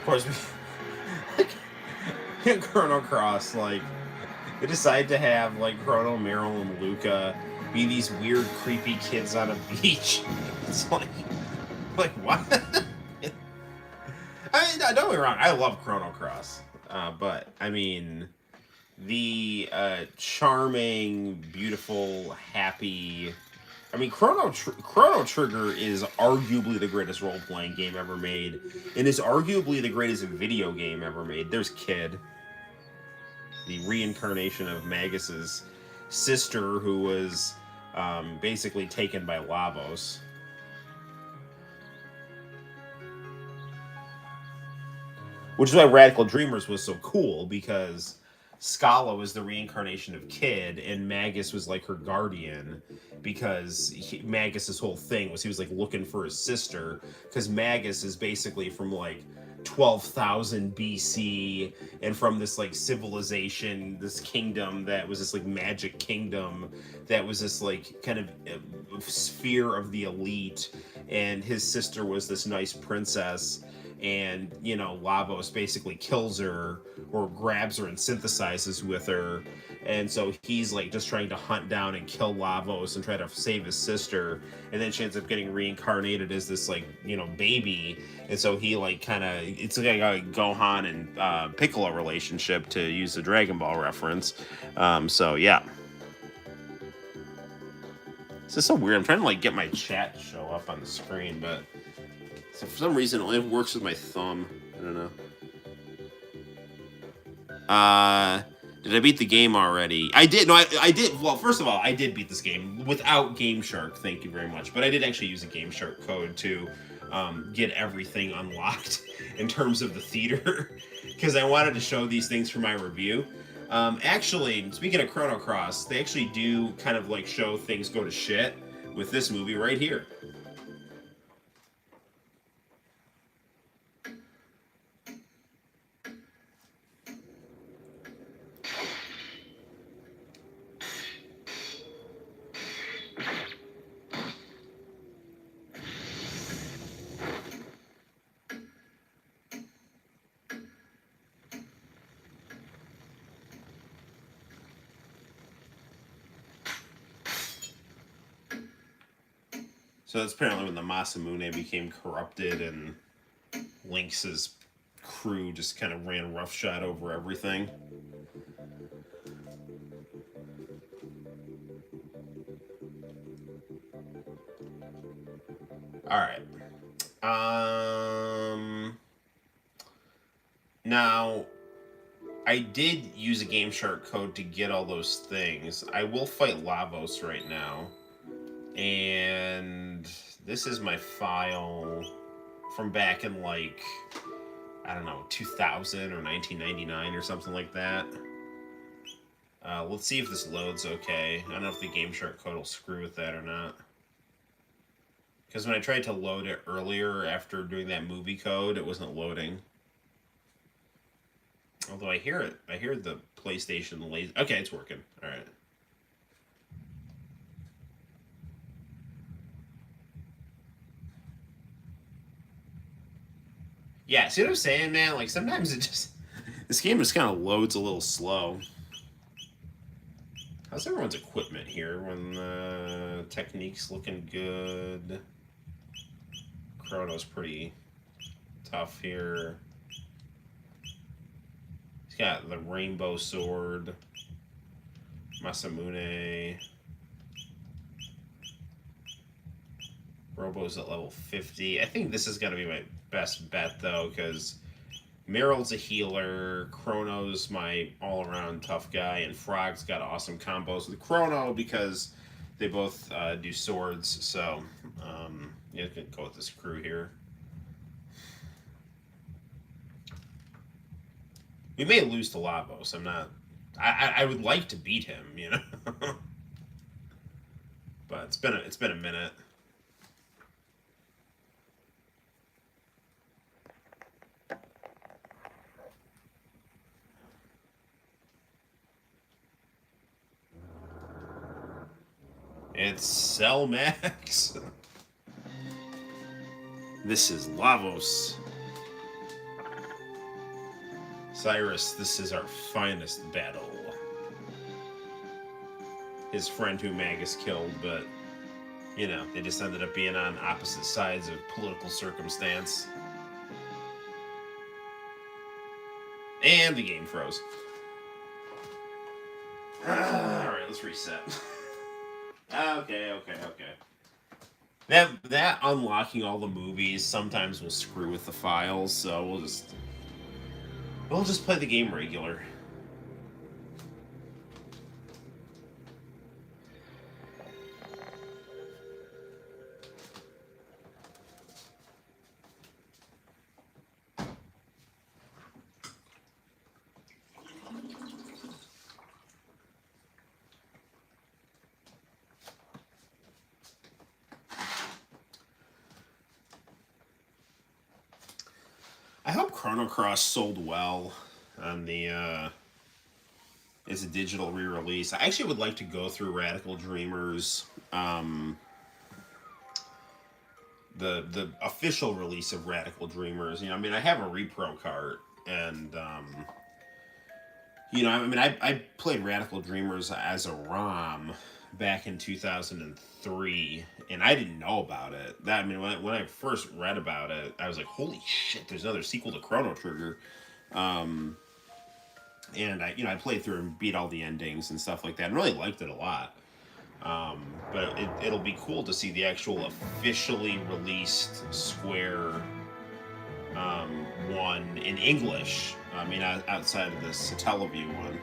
Of course, in Chrono Cross, like, they decide to have, like, Chrono, Meryl, and Luca be these weird, creepy kids on a beach. It's like what? I mean, don't get me wrong, I love Chrono Cross, but I mean, the charming, beautiful, happy. I mean, Chrono Trigger is arguably the greatest role-playing game ever made, and is arguably the greatest video game ever made. There's Kid, the reincarnation of Magus's sister, who was basically taken by Lavos. Which is why Radical Dreamers was so cool, because Scala was the reincarnation of Kid, and Magus was like her guardian, because Magus's whole thing was he was like looking for his sister, because Magus is basically from like 12,000 BC, and from this like civilization, this kingdom that was this like magic kingdom that was this like kind of sphere of the elite, and his sister was this nice princess. And, Lavos basically kills her or grabs her and synthesizes with her. And so he's like just trying to hunt down and kill Lavos and try to save his sister. And then she ends up getting reincarnated as this like, baby. And so he like kind of, it's like a Gohan and Piccolo relationship, to use the Dragon Ball reference. So yeah. This is so weird. I'm trying to like get my chat to show up on the screen, but for some reason, it only works with my thumb. I don't know. Did I beat the game already? I did. No, I did. Well, first of all, I did beat this game without Game Shark. Thank you very much. But I did actually use a Game Shark code to get everything unlocked in terms of the theater, because I wanted to show these things for my review. Actually, speaking of Chrono Cross, they actually do kind of like show things go to shit with this movie right here. So that's apparently when the Masamune became corrupted and Lynx's crew just kind of ran roughshod over everything. Alright. Now, I did use a Game Shark code to get all those things. I will fight Lavos right now. And this is my file from back in like, I don't know, 2000 or 1999 or something like that. Let's see if this loads okay. I don't know if the Game Shark code will screw with that or not. Because when I tried to load it earlier after doing that movie code, it wasn't loading. Although I hear it. I hear the PlayStation laser. Okay, it's working. All right. Yeah, see what I'm saying, man? Like, sometimes it just... This game just kind of loads a little slow. How's everyone's equipment here when the technique's looking good? Chrono's pretty tough here. He's got the rainbow sword. Masamune. Robo's at level 50. I think this is going to be my best bet, though, because Meryl's a healer, Chrono's my all-around tough guy, and Frog's got awesome combos with Chrono because they both do swords, so yeah, I'm going to go with this crew here. We may lose to Lavos. I'm not... I would like to beat him, you know? But it's been a minute. It's Cell Max. This is Lavos. Cyrus, this is our finest battle. His friend who Magus killed, but, you know, they just ended up being on opposite sides of political circumstance. And the game froze. Alright, let's reset. Okay. That unlocking all the movies sometimes will screw with the files, so we'll just play the game regular. I hope Chrono Cross sold well on the as a digital re-release. I actually would like to go through Radical Dreamers, the official release of Radical Dreamers. You know, I mean, I have a repro cart, and you know, I mean, I played Radical Dreamers as a ROM back in 2003, and I didn't know about it. That, I mean, when I first read about it, I was like, holy shit, there's another sequel to Chrono Trigger. And I played through and beat all the endings and stuff like that, and really liked it a lot. But it'll be cool to see the actual officially released Square one in English. I mean, outside of the Satellaview one.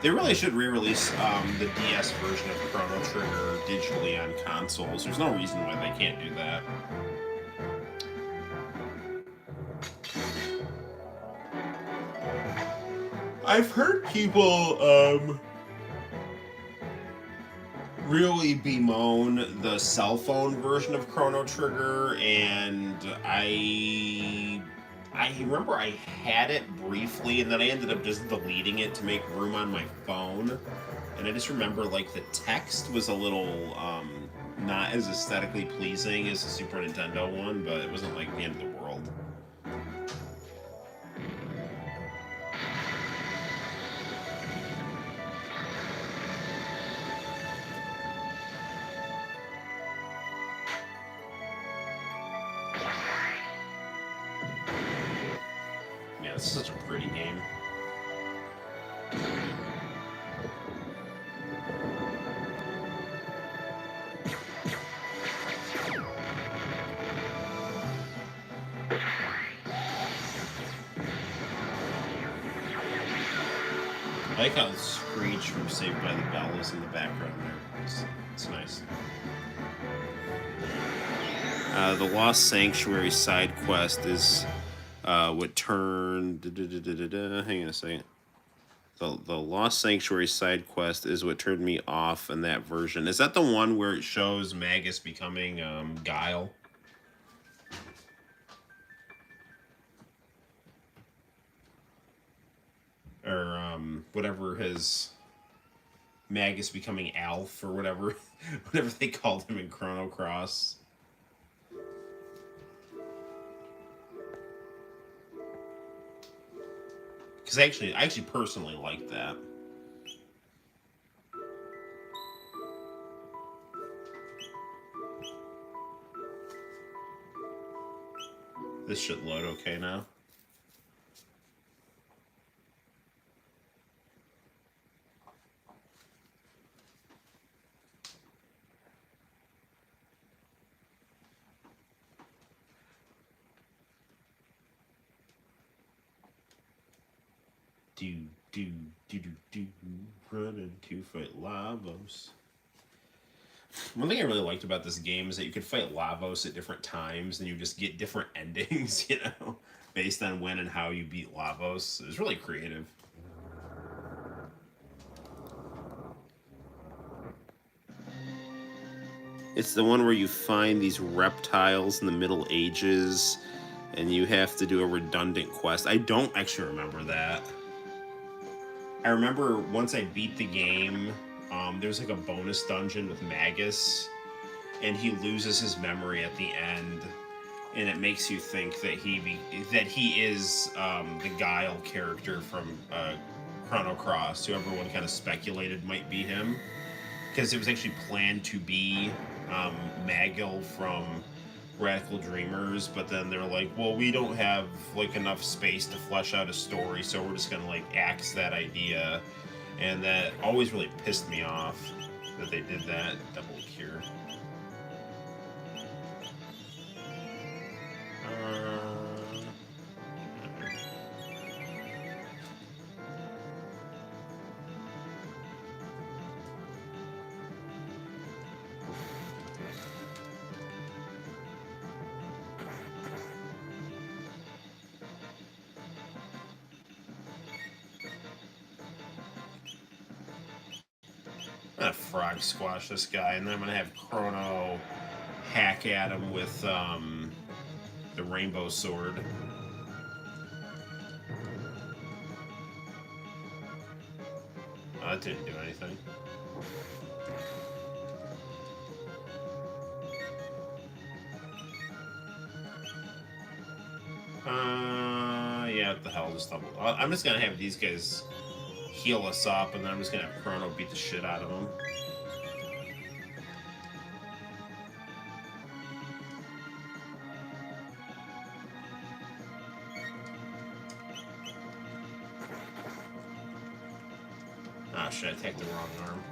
They really should re-release the DS version of Chrono Trigger digitally on consoles. There's no reason why they can't do that. I've heard people really bemoan the cell phone version of Chrono Trigger, and I remember I had it briefly, and then I ended up just deleting it to make room on my phone. And I just remember, like, the text was a little not as aesthetically pleasing as the Super Nintendo one, but it wasn't like the end of the world. Yeah, this is such a pretty game. I like how the screech from Saved by the Bell is in the background there. It's nice. The Lost Sanctuary side quest is what turned. Hang on a second. The Lost Sanctuary side quest is what turned me off in that version. Is that the one where it shows Magus becoming Guile? Or whatever his Magus becoming Alf or whatever whatever they called him in Chrono Cross. Because I actually personally like that. This should load okay now. Running to fight Lavos. One thing I really liked about this game is that you could fight Lavos at different times and you just get different endings, you know, based on when and how you beat Lavos. It was really creative. It's the one where you find these reptiles in the Middle Ages and you have to do a redundant quest. I don't actually remember that. I remember once I beat the game, there's like a bonus dungeon with Magus, and he loses his memory at the end, and it makes you think that he is the Guile character from Chrono Cross, who everyone kind of speculated might be him, because it was actually planned to be Magil from Radical Dreamers, but then they're like, well, we don't have like enough space to flesh out a story, so we're just gonna like axe that idea, and that always really pissed me off that they did that. Double cure. I'm gonna frog squash this guy, and then I'm gonna have Chrono hack at him with the rainbow sword. Oh, that didn't do anything. Yeah, what the hell, just double. I'm just gonna have these guys heal us up, and then I'm just gonna have Chrono beat the shit out of them. Ah, shit, I attacked the wrong arm.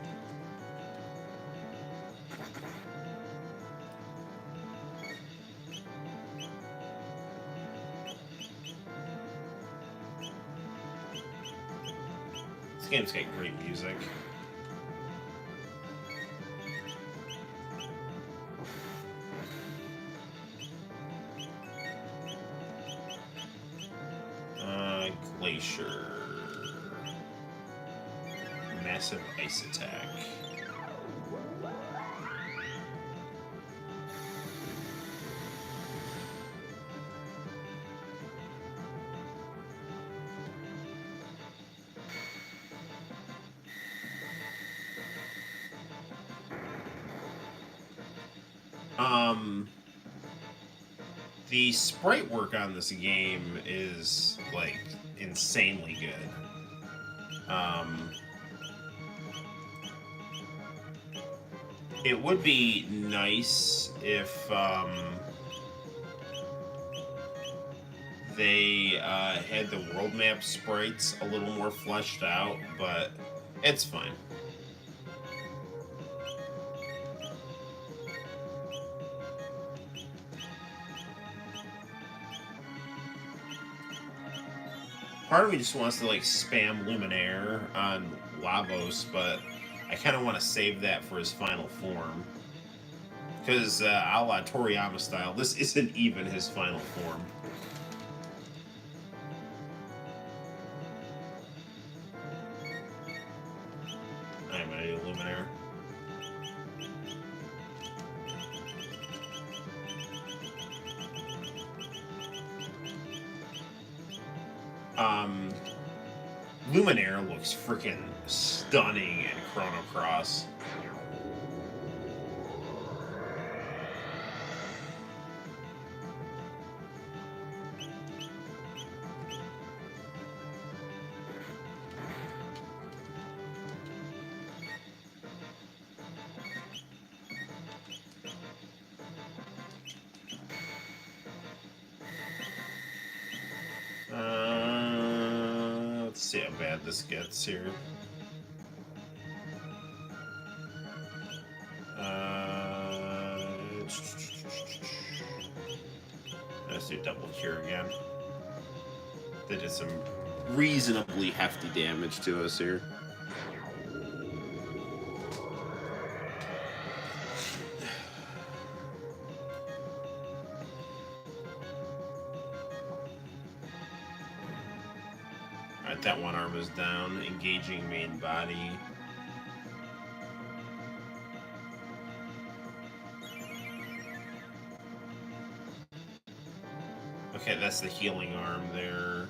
This game's got great music. Glacier. Massive ice attack. The sprite work on this game is like insanely good. It would be nice if they had the world map sprites a little more fleshed out, but it's fine. Part of me just wants to like spam Luminaire on Lavos, but I kind of want to save that for his final form. Because a la Toriyama style, this isn't even his final form. I'm gonna need a Luminaire. Luminaire looks freaking stunning in Chrono Cross. Let's see how bad this gets here. Let's do double cure again. They did some reasonably hefty damage to us here. Alright, that one arm is down. Engaging main body. Okay, that's the healing arm there.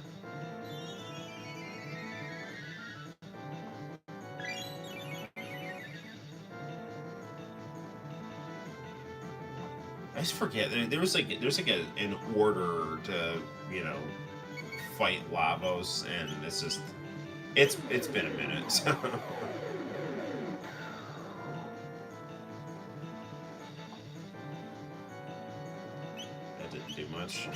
I just forget there's like an order to, you know, fight Lavos, and it's just it's been a minute. So. That didn't do much.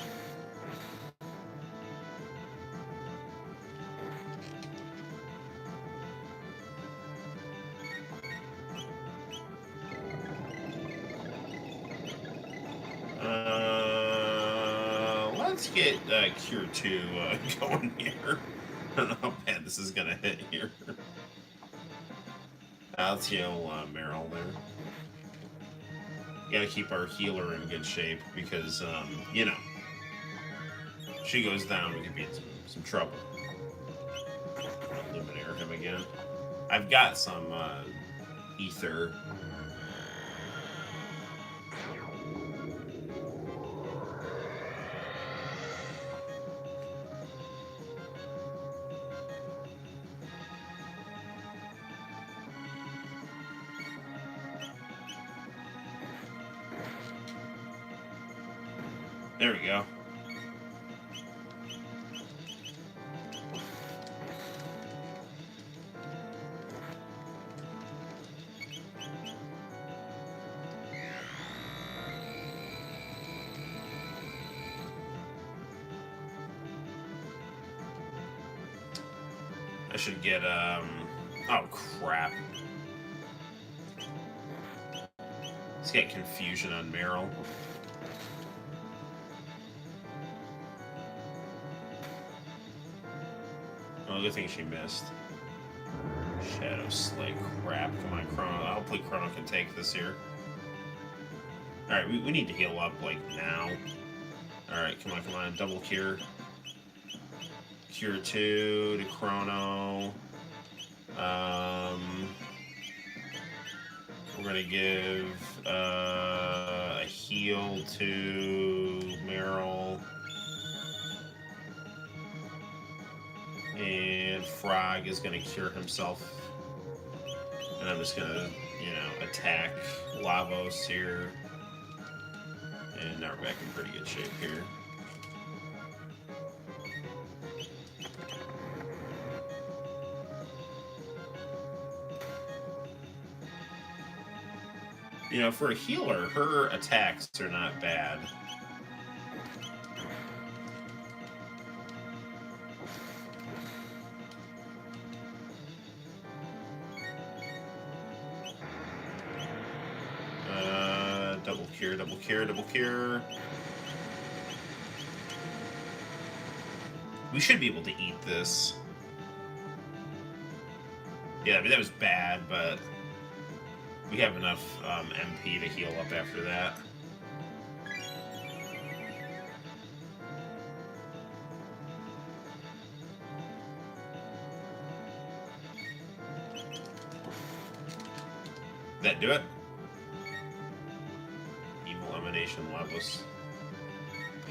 Let's get Cure 2 going here. I don't know how bad this is going to hit here. Let's heal Meryl there. Gotta keep our healer in good shape because, you know, if she goes down, we could be in some trouble. Luminaire him again. I've got some ether. There we go. I should get, oh crap. Let's get confusion on Meryl. Oh, good thing she missed. Shadow Slay, crap. Come on, Chrono. Hopefully Chrono can take this here. Alright, we need to heal up, like, now. Alright, come on. Double cure. Cure 2 to Chrono. We're gonna give a heal to Meryl. And Frog is going to cure himself. And I'm just going to, you know, attack Lavos here. And now we're back in pretty good shape here. You know, for a healer, her attacks are not bad. Double cure. We should be able to eat this. Yeah, I mean, that was bad, but we have enough MP to heal up after that. That do it? Evil Emanation Lavos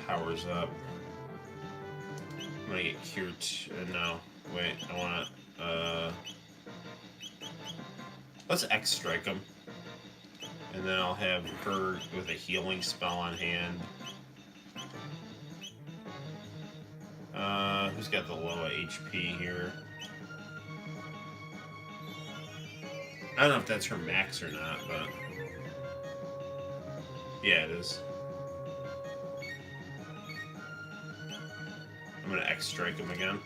powers up. I'm gonna get cured. No, wait, I wanna. Let's X strike him. And then I'll have her with a healing spell on hand. Who's got the low HP here? I don't know if that's her max or not, but... yeah, it is. I'm gonna X strike him again.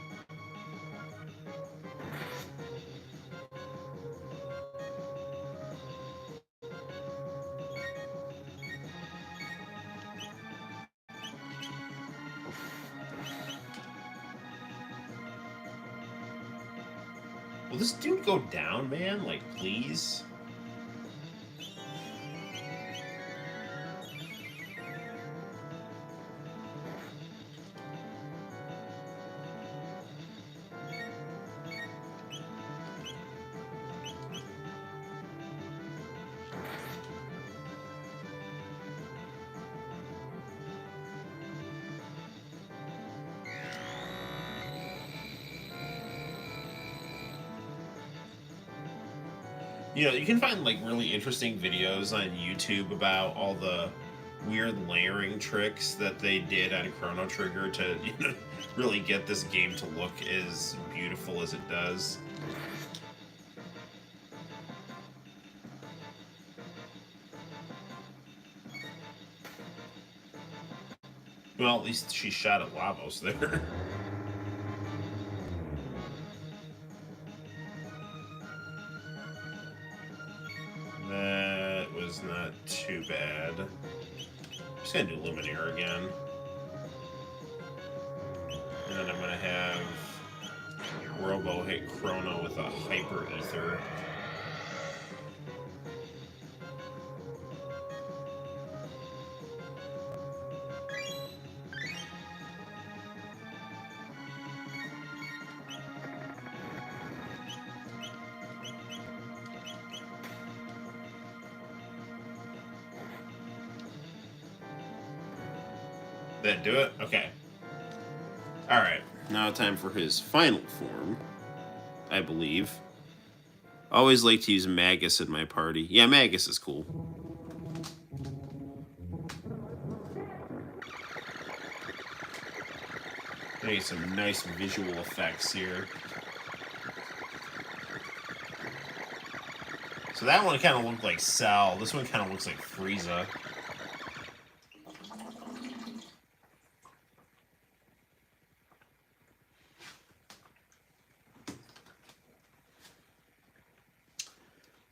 Will this dude go down, man? Like, please? You know, you can find like really interesting videos on YouTube about all the weird layering tricks that they did on Chrono Trigger to, you know, really get this game to look as beautiful as it does. Well, at least she shot at Lavos there. That was not too bad. I'm just gonna do Luminaire again. And then I'm gonna have Robo hit Chrono with a Hyper Ether. That do it? Okay. Alright. Now time for his final form, I believe. Always like to use Magus in my party. Yeah, Magus is cool. Getting some nice visual effects here. So that one kind of looked like Cell. This one kind of looks like Frieza.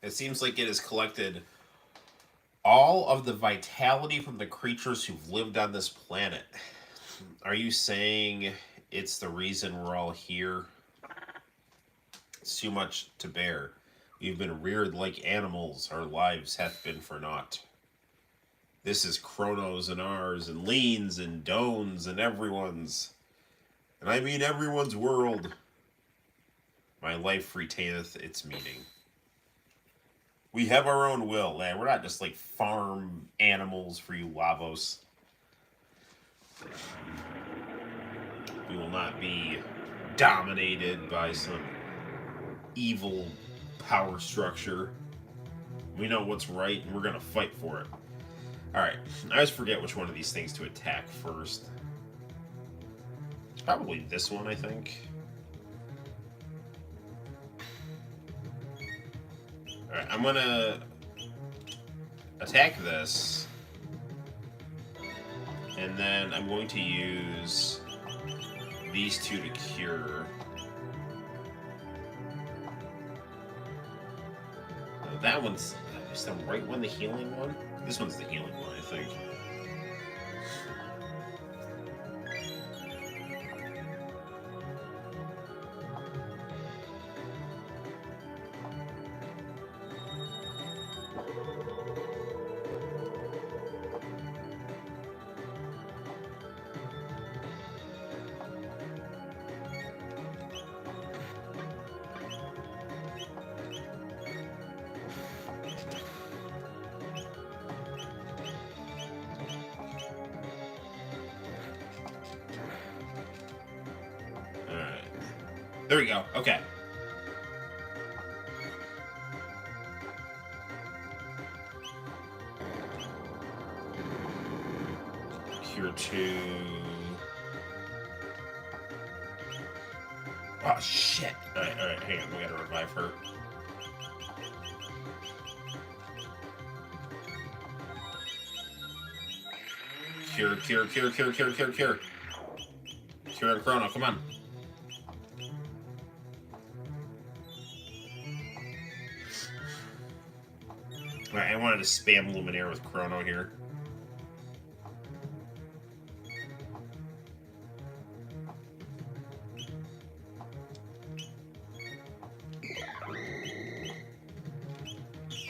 It seems like it has collected all of the vitality from the creatures who've lived on this planet. Are you saying it's the reason we're all here? It's too much to bear. We've been reared like animals. Our lives hath been for naught. This is Chrono's and ours, and Lean's and Doan's and everyone's. And I mean everyone's world. My life retaineth its meaning. We have our own will, man. We're not just like farm animals for you Lavos. We will not be dominated by some evil power structure. We know what's right, and we're gonna fight for it. Alright, I always forget which one of these things to attack first. It's probably this one, I think. Alright, I'm gonna attack this, and then I'm going to use these two to cure. That one's... is the right one the healing one? This one's the healing one, I think. There we go. Okay. Cure 2. Oh, shit. Alright, hang on. We gotta revive her. Cure. Cure and Chrono, come on. Alright, I wanted to spam Luminaire with Chrono here.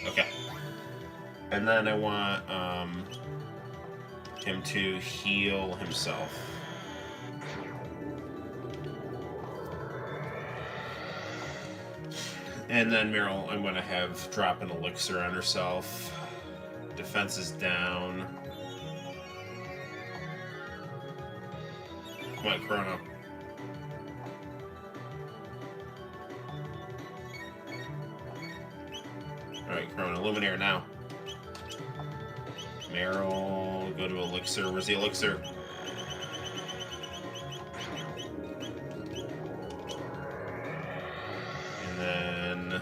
Okay. And then I want him to heal himself. And then Meryl, I'm going to have drop an elixir on herself. Defense is down. Come on, Chrono. Alright, Chrono. Luminaire now. Meryl, go to elixir. Where's the elixir? And then...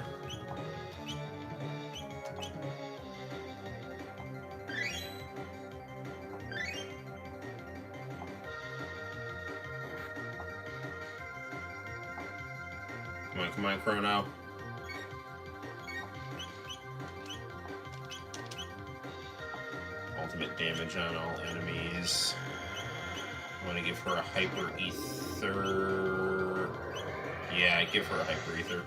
Come on, Chrono. Ultimate damage on all enemies. I want to give her a Hyper Ether. Yeah, I give her a Hyper Ether.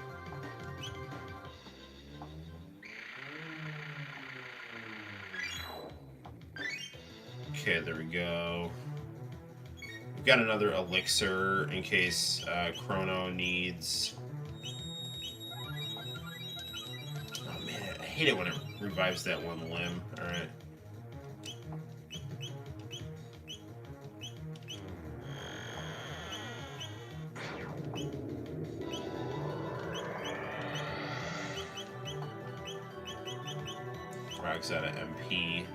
Okay, there we go. We've got another elixir in case Chrono needs... Oh man, I hate it when it revives that one limb. Alright. Frog's out of MP.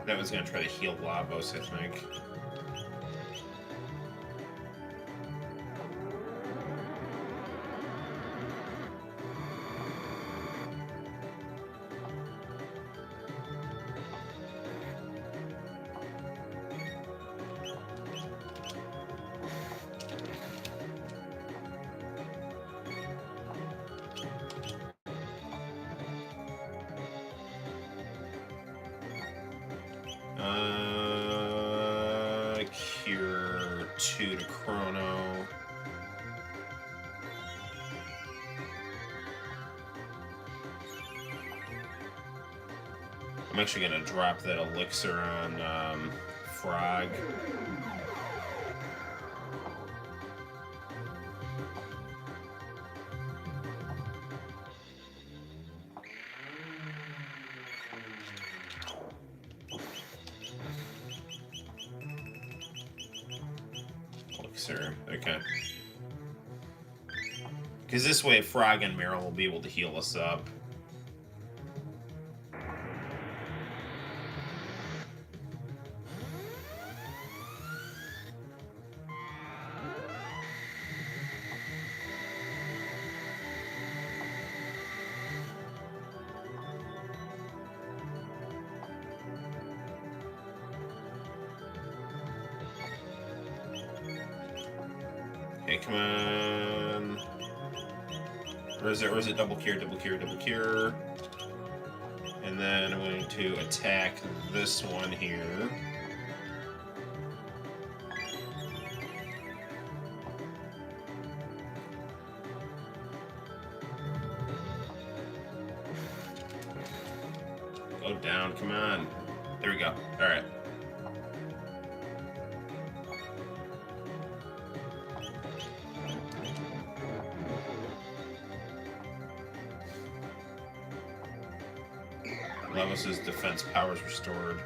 That was going to try to heal Lavos, I think. Cure 2 to Chrono. I'm actually going to drop that elixir on Frog. Okay. Because this way, Frog and Meryl will be able to heal us up. Okay, come on. Or is it double cure? And then I'm going to attack this one here. Go down, come on. There we go. Alright. Lavos' defense powers restored.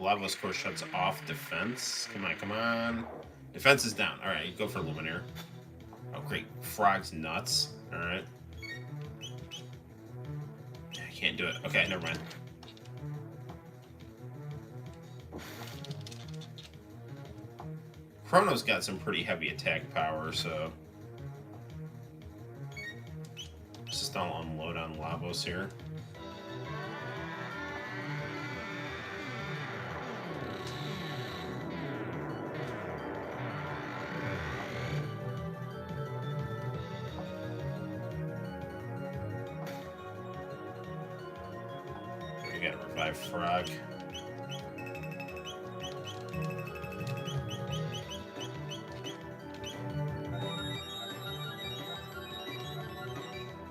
Lavos Core shuts off defense. Come on, come on. Defense is down. Alright, go for Luminaire. Oh, great. Frog's nuts. Alright. I can't do it. Okay, never mind. Chrono's got some pretty heavy attack power, so... Just I'll unload on Lavos here. We gotta revive Frog.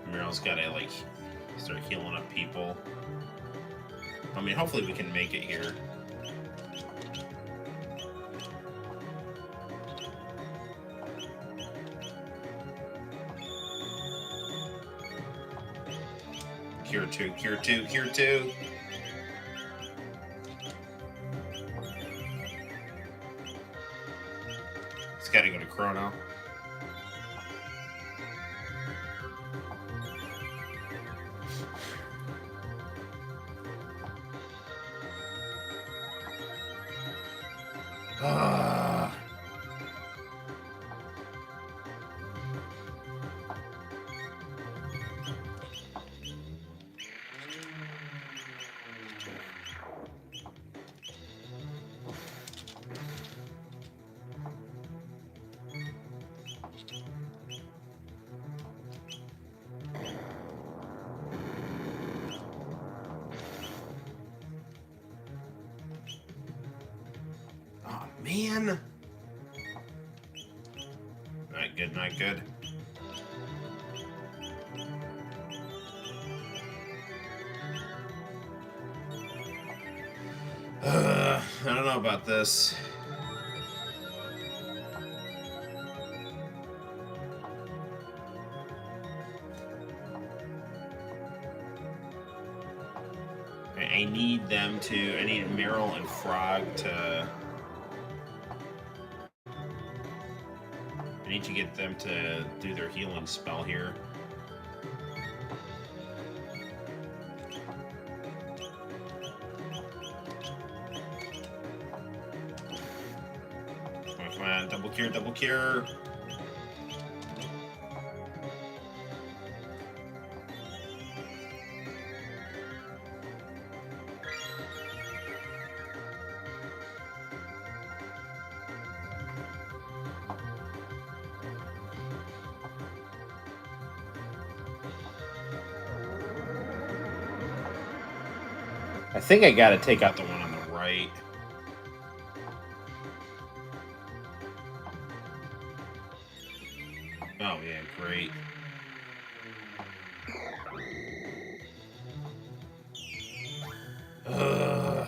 Meryl's gotta, like, start healing up people. I mean, hopefully we can make it here. Cure 2, Cure 2, Cure 2! It's gotta go to Chrono. Man! Not good, not good. I don't know about this. I need them to... I need Meryl and Frog to... I need to get them to do their healing spell here. Come on, double cure, double cure. I think I gotta take out the one on the right. Oh, yeah, great. Ugh.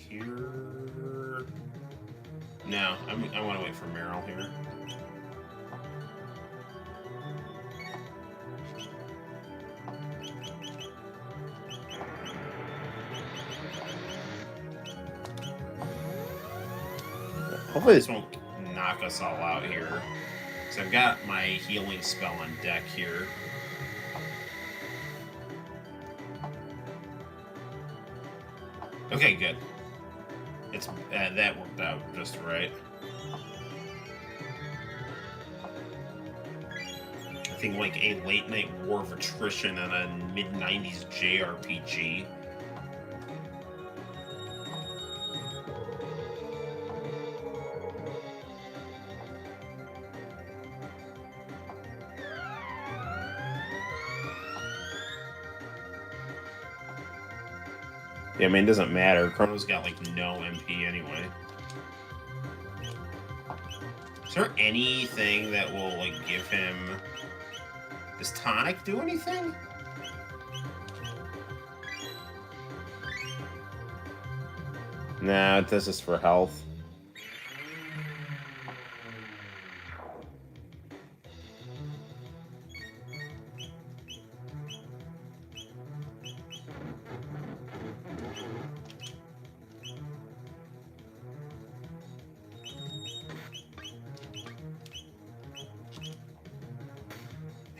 Cure... No, I want to wait for Meryl here. Hopefully this won't knock us all out here. So I've got my healing spell on deck here. Okay, good. It's that worked out just right. I think like a late night war of attrition on a mid-90s JRPG. Yeah, I mean, it doesn't matter. Chrono's got, like, no MP anyway. Is there anything that will, like, give him... Does Tonic do anything? Nah, this is for health.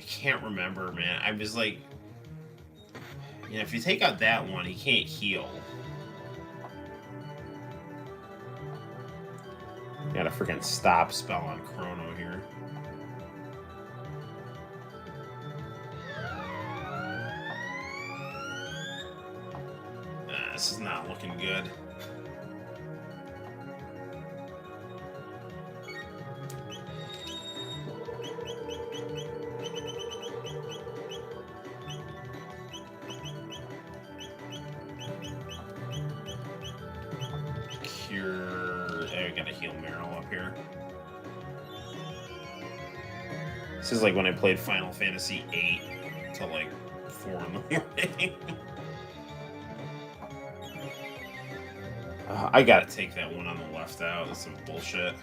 Can't remember, man. I was like, you know, if you take out that one, he can't heal. Got a freaking stop spell on Chrono here. This is not looking good. I gotta heal Meryl up here. This is like when I played Final Fantasy VIII till like 4 in the morning. I gotta take that one on the left out. That's some bullshit.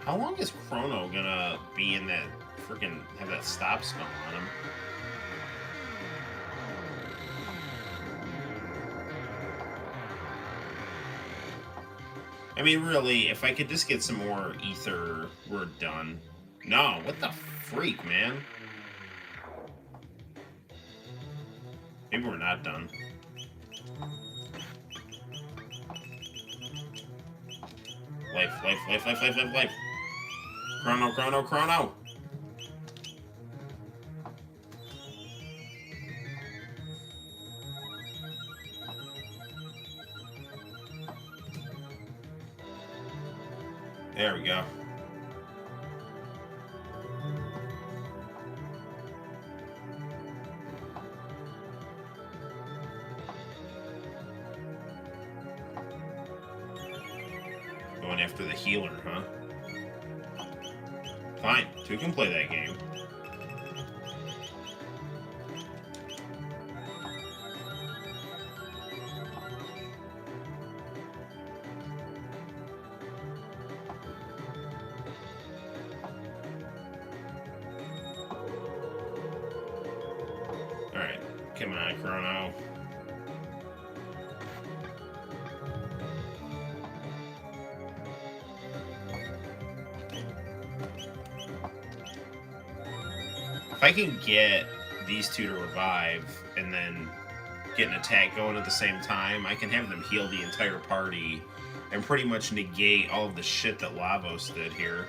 How long is Chrono gonna be in that freaking have that stop spell on him? I mean, really, if I could just get some more ether, we're done. No, what the freak, man? Maybe we're not done. Life, life, life, life, life, life, life. Chrono, Chrono, Chrono! There we go. Going after the healer, huh? Fine, 2 can play that game. Alright, come on, Chrono. If I can get these 2 to revive and then get an attack going at the same time, I can have them heal the entire party and pretty much negate all of the shit that Lavos did here.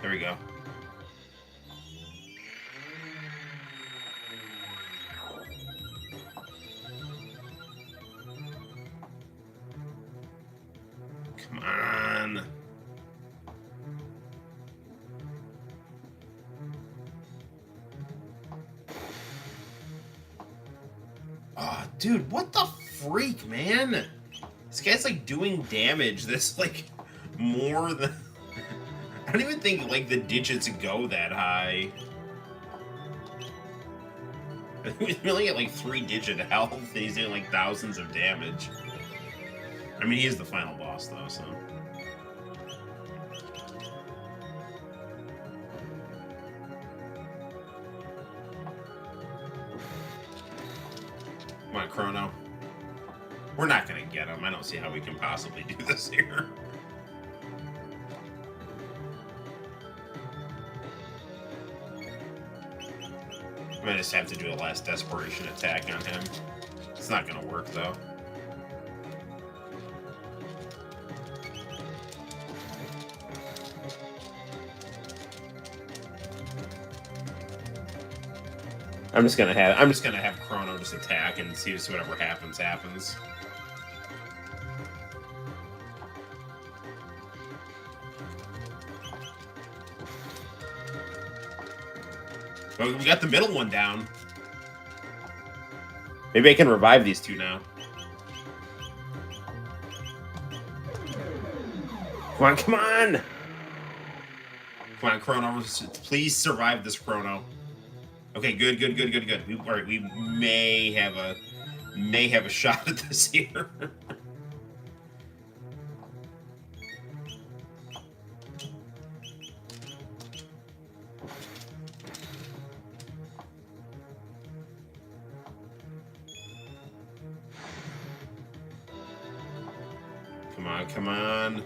There we go. Come on. Oh, dude, what the freak, man? This guy's like doing damage that's like more than... I don't even think like the digits go that high. I think he's only at like 3-digit health and he's doing like thousands of damage. I mean, he is the final boss though, so... Come on, Chrono. We're not gonna get him. I don't see how we can possibly do this here. I might just have to do a last desperation attack on him. It's not gonna work though. I'm just gonna have Chrono just attack and see if whatever happens happens. Well, we got the middle one down. Maybe I can revive these two now. Come on, come on! Come on, Chrono. Please survive this, Chrono. Okay, good. All right, we may have a shot at this here. Come on.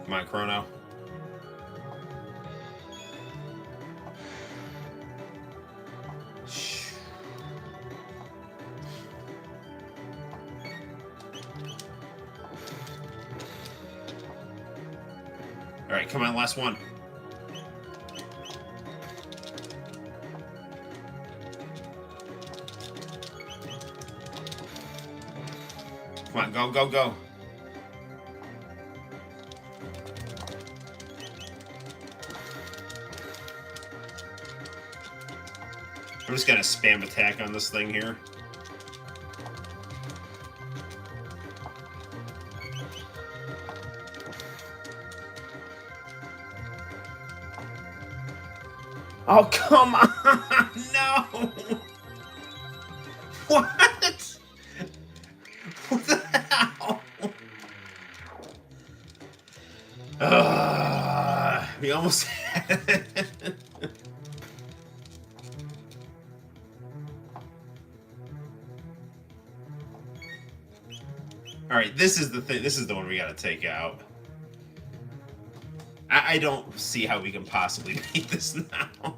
Come on, Chrono. All right, come on, last one. Come on, go. I'm just gonna spam attack on this thing here. Oh, come on! No! What? What the hell? We almost had it. Alright, this is the thing. This is the one we gotta take out. I don't see how we can possibly beat this now.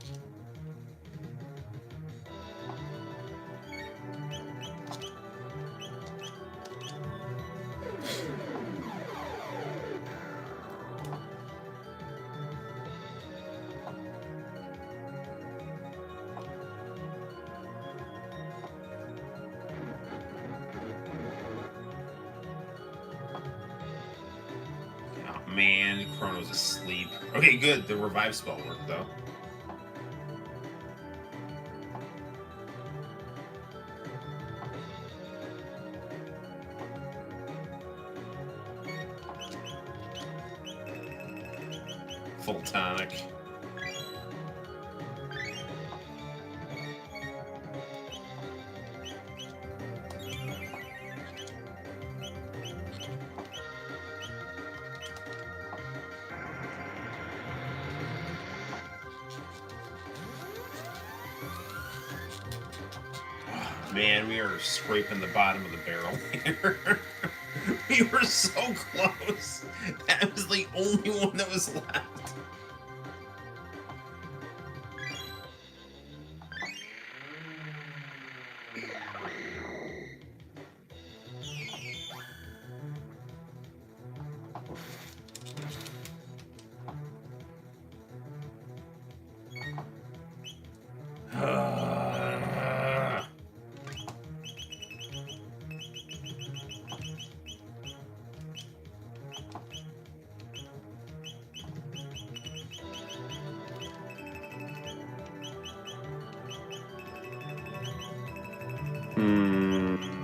Man, Chrono's asleep. Okay, good. The revive spell worked, though. Full tonic. Man, we are scraping the bottom of the barrel here. We were so close. That was the only one that was left.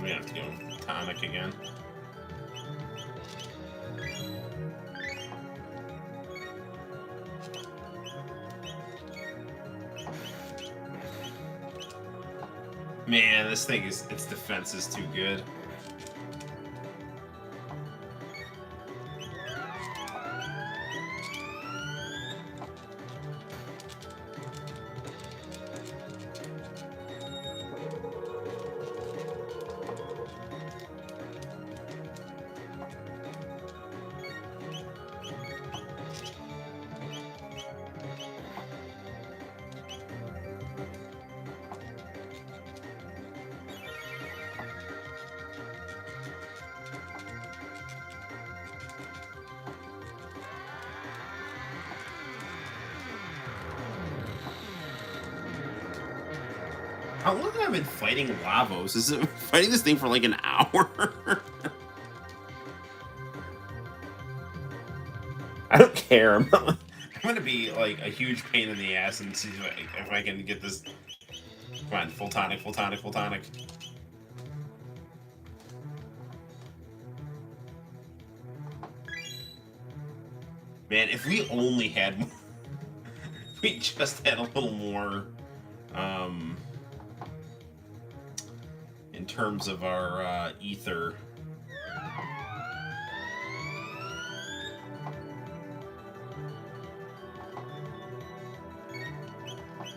We have to go tonic again. Man, this thing is, its defense is too good. How long have I been fighting Lavos? Is it fighting this thing for like an hour? I don't care. I'm gonna be like a huge pain in the ass and see if I can get this. Come on, full tonic, full tonic, full tonic. Man, if we only had, we just had a little more, in terms of our ether.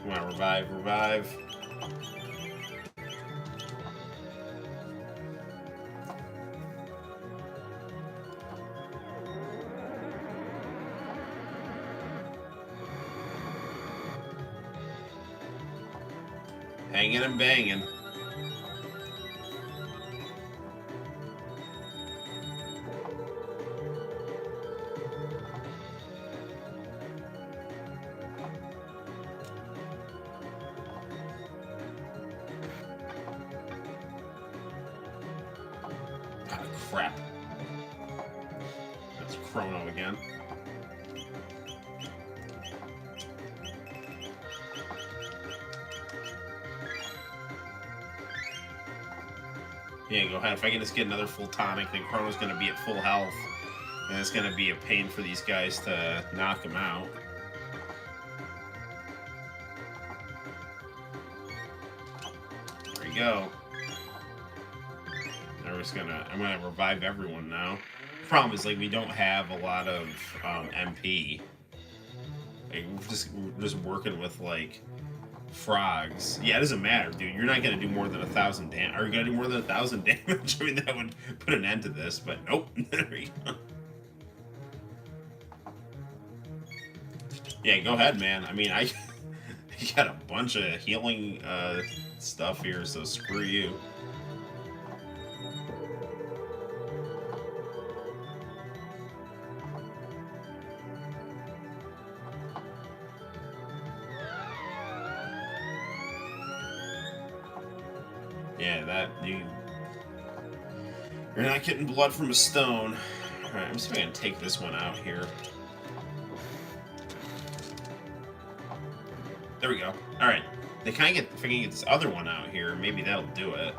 Come on, revive, revive. Hanging and banging. Ah, crap. That's Chrono again. Yeah, go ahead. If I can just get another full tonic, then Chrono's going to be at full health. And it's going to be a pain for these guys to knock him out. There we go. I'm gonna revive everyone now. Problem is, like, we don't have a lot of MP. Like, we're just working with like frogs. Yeah, it doesn't matter, dude. You're not gonna do more than 1,000 damage. Are you gonna do more than 1,000 damage? I mean, that would put an end to this. But nope. There we go. Yeah, go ahead, man. I mean, I got a bunch of healing stuff here, so screw you. Yeah, you're not getting blood from a stone. Alright, I'm just gonna take this one out here. There we go. Alright. If I can get this other one out here, maybe that'll do it.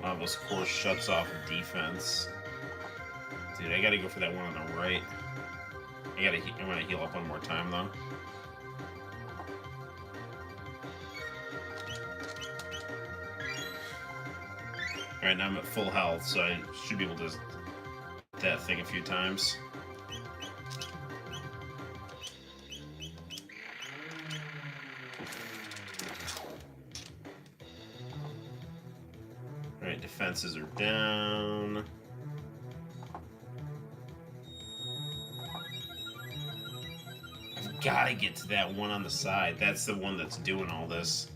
Lava's course shuts off defense. Dude, I gotta go for that one on the right. I'm gonna heal up one more time though. Alright, now I'm at full health, so I should be able to hit that thing a few times. Alright, defenses are down. I've gotta get to that one on the side. That's the one that's doing all this.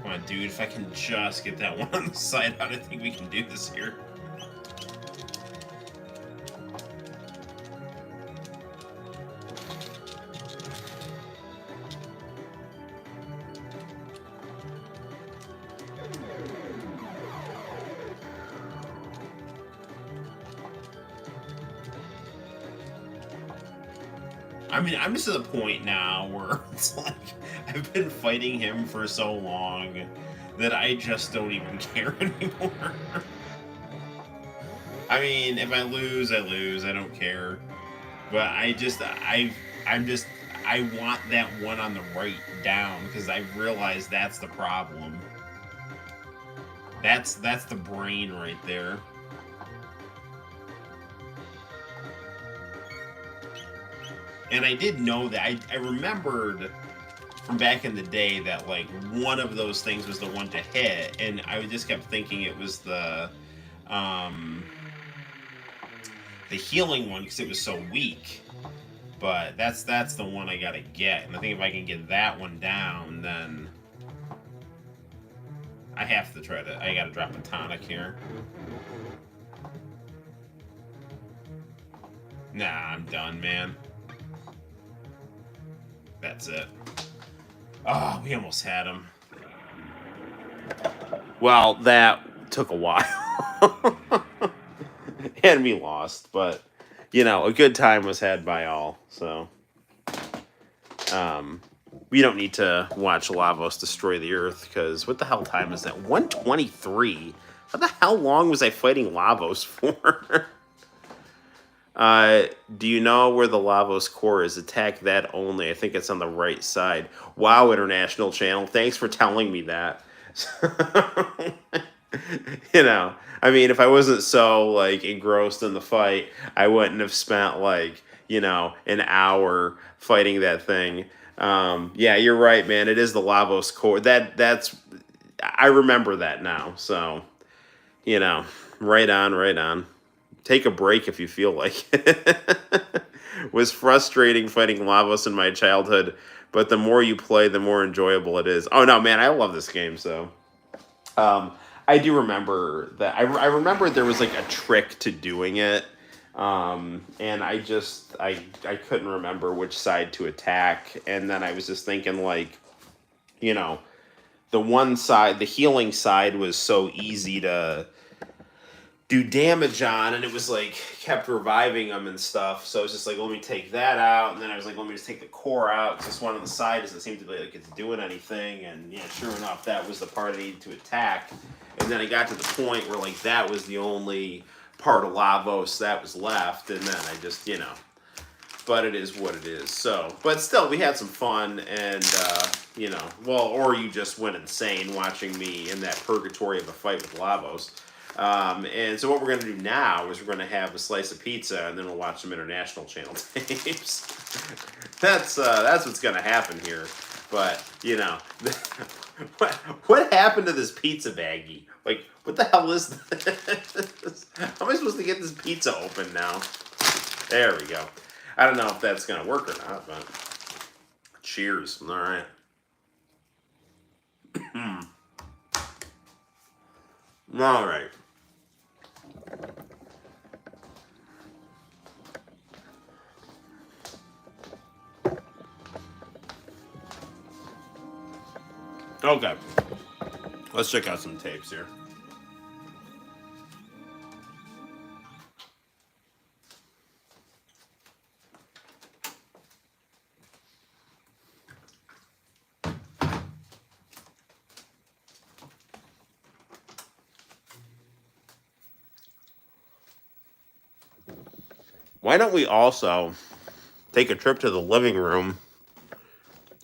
Come on, dude, if I can just get that one on the side, I don't think we can do this here. I mean, I'm just at the point now where it's like, I've been fighting him for so long that I just don't even care anymore. I mean, if I lose, I lose. I don't care. But I want that one on the right down, because I realized that's the problem. That's the brain right there. And I did know that. I remembered from back in the day that like one of those things was the one to hit, and I just kept thinking it was um, the healing one because it was so weak. But that's the one I gotta get, and I think if I can get that one down, then I have to try to. I gotta drop a tonic here. Nah, I'm done, man. That's it. Oh, we almost had him. Well, that took a while. And we lost, but, you know, a good time was had by all, so. We don't need to watch Lavos destroy the Earth, because what the hell time is that? 123? How the hell long was I fighting Lavos for? Do you know where the Lavos core is? Attack that only. I think it's on the right side. Wow, International Channel. Thanks for telling me that. You know, I mean, if I wasn't so, like, engrossed in the fight, I wouldn't have spent, like, you know, an hour fighting that thing. Yeah, you're right, man. It is the Lavos core. That's... I remember that now, so, you know, right on, right on. Take a break if you feel like it. Was frustrating fighting Lavos in my childhood, but the more you play, the more enjoyable it is. Oh no, man, I love this game. So, I do remember that. I remember there was like a trick to doing it, and I couldn't remember which side to attack, and then I was just thinking like, you know, the one side, the healing side, was so easy to do damage on, and it was like kept reviving them and stuff. So I was just like, let me take that out, and then I was like, let me just take the core out because this one on the side doesn't seem to be like it's doing anything. And yeah, sure enough, that was the part I needed to attack. And then I got to the point where like that was the only part of Lavos that was left, and then I just, you know. But it is what it is. So, but still, we had some fun, and you know, well, or you just went insane watching me in that purgatory of a fight with Lavos. And so what we're going to do now is we're going to have a slice of pizza, and then we'll watch some International Channel tapes. That's what's going to happen here. But, you know, what happened to this pizza baggie? Like, what the hell is this? How am I supposed to get this pizza open now? There we go. I don't know if that's going to work or not, but cheers. All right. All right. Okay. Let's check out some tapes here. Why don't we also take a trip to the living room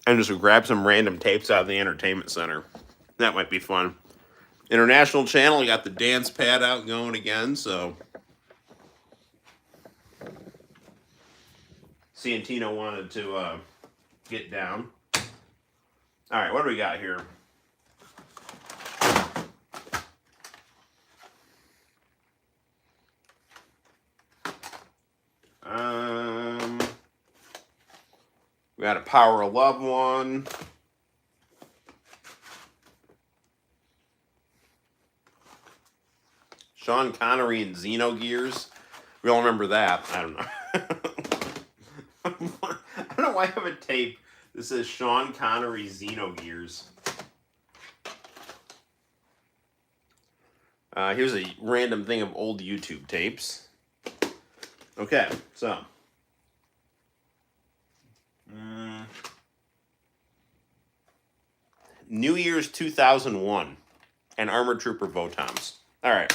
and just grab some random tapes out of the entertainment center? That might be fun. International Channel, got the dance pad out going again, so Ciantino wanted to get down. All right, what do we got here? We got a Power of Love one. Sean Connery and Xenogears. We all remember that. I don't know. I don't know why I have a tape that says Sean Connery Xenogears. Here's a random thing of old YouTube tapes. Okay, so. New Year's 2001 and Armored Trooper Votoms. All right.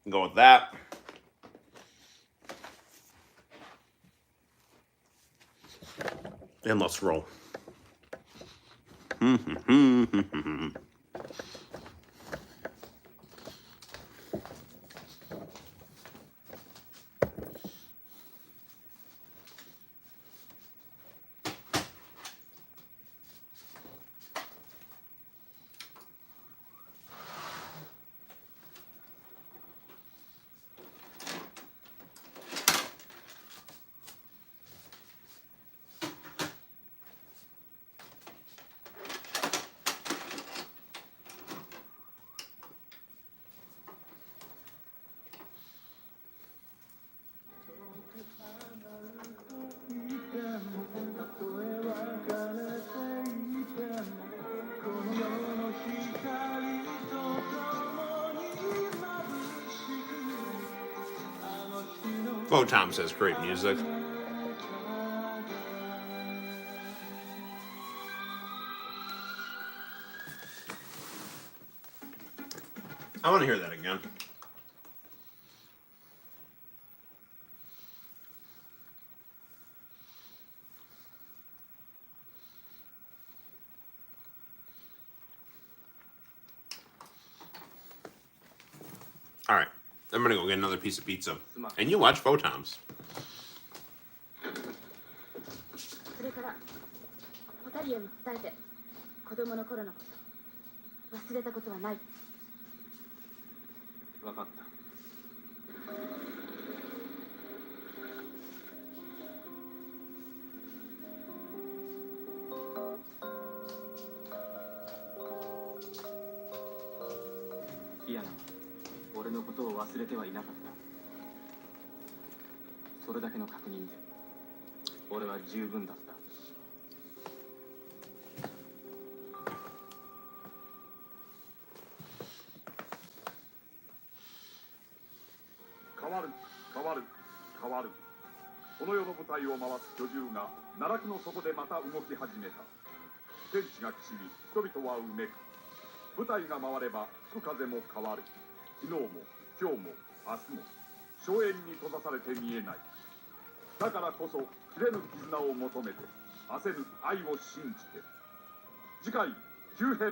Go with that. And let's roll. Photom says great music. I want to hear that again. All right, I'm gonna go get another piece of pizza, and you watch Photoms. それからホタリアに伝えて子供の頃のこと忘れたことはない。分かった。いやな、俺のことを忘れてはいなかった。それだけの確認で俺は十分だった。変わる変わる変わる。この世の舞台を回す巨獣が奈落の底でまた動き始めた。天地がきしみ、人々はうめく。舞台が回れば吹く風も変わる。昨日も今日も明日も荘園に閉ざされて見えない。だからこそ切れぬ絆を求めて、焦る愛を信じて。次回急変。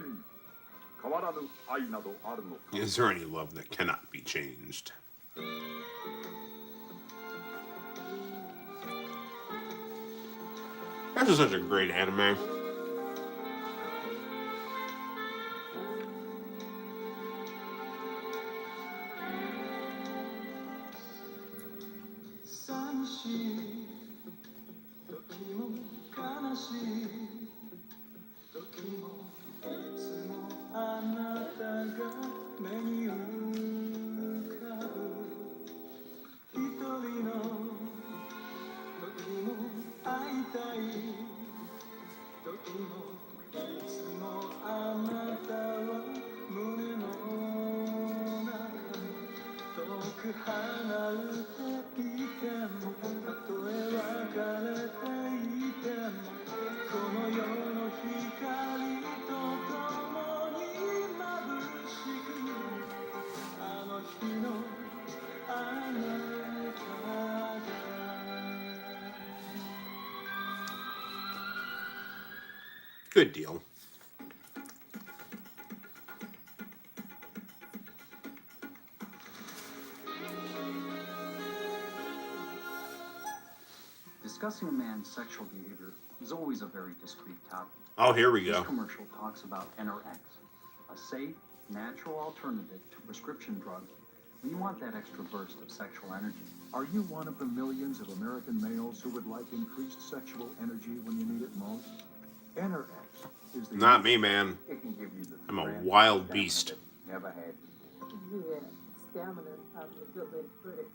変わらぬ愛などあるのか。 Is there any love that cannot be changed? This is such a great anime. Good deal. Discussing a man's sexual behavior is always a very discreet topic. Oh, here we This go. commercial talks about NRX, a safe, natural alternative to prescription drugs when you want that extra burst of sexual energy. Are you one of the millions of American males who would like increased sexual energy when you need it most? NRX is the... Not me, man. It can give you the I'm a strength wild and beast. stamina that Never had before. Yeah, stamina is probably a good way to put it.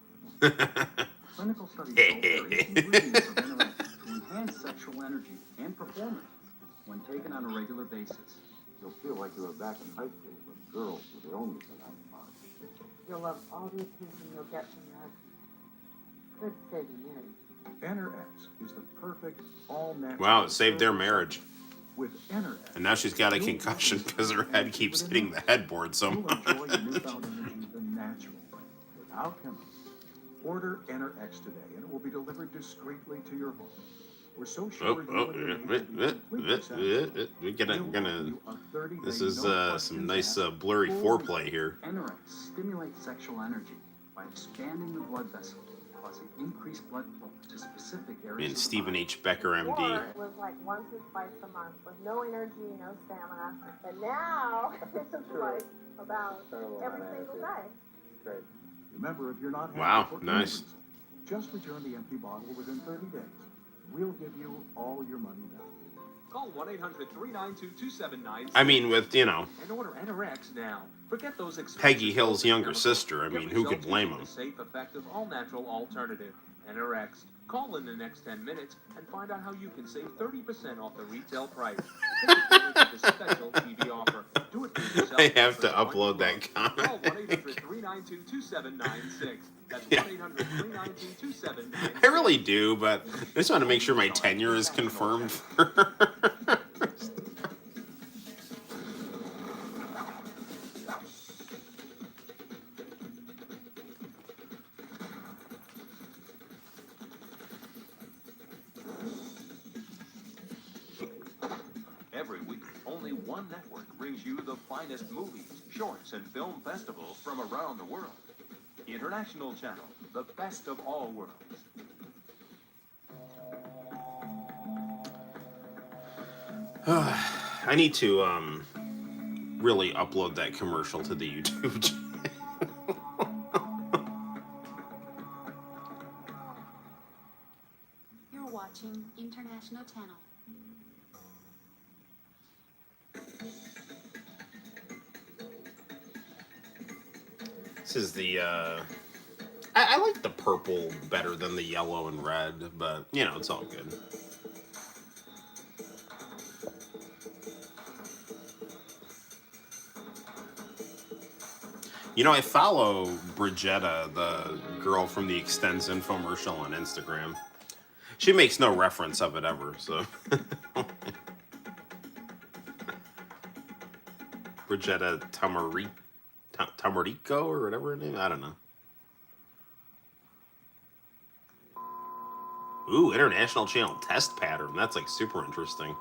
Clinical studies show there is ingredients of NRX to enhance sexual energy and performance when taken on a regular basis. You'll feel like you were back in high school when girls were the only thing on your mind. You'll love all the attention you'll get from your husband. Could save your marriage. NRX is the perfect all-natural... Wow, it saved their marriage. With NRX... And now she's got a concussion because her head keeps hitting the headboard so You'll much. enjoy your newfound energy the natural way, without chemicals. Order NRX today, and it will be delivered discreetly to your home. We're so sure you and your mate will be completely satisfied. We're gonna. This is some nice questions blurry asked. foreplay here. NRX stimulates sexual energy by expanding the blood vessels, causing increased blood flow to specific areas. And Stephen H. Becker, MD. Before, it was like once or twice a month with no energy, no stamina. And now it's like about every single day. Remember, if you're not happy Wow, for any nice. reason, just return the empty bottle within 30 days. We'll give you all your money back. Call 1-800-392-2796 I mean, with, you know, and order NRX now. Forget those expensive Peggy Hill's younger chemicals. sister. I Get mean, who could results blame using him? a safe, effective, all-natural alternative. NRX. Call in the next 10 minutes and find out how you can save 30% off the retail price. Take advantage of this special TV offer. Do it for yourself. I have for to one upload that month. Call comment. 1-800-392-2796. That's Yeah. 1-800-393-2796. I really do, but I just want to make sure my tenure is confirmed. Every week, only one network brings you the finest movies, shorts, and film festivals from around the world. International Channel, the best of all worlds. I need to really upload that commercial to the YouTube channel. You're watching International Channel. This is the I like the purple better than the yellow and red, but you know, it's all good. You know, I follow Bridgetta, the girl from the Extends infomercial on Instagram. She makes no reference of it ever, so. Bridgetta Tamarico or whatever her name, I don't know. Ooh, International Channel test pattern. That's like super interesting.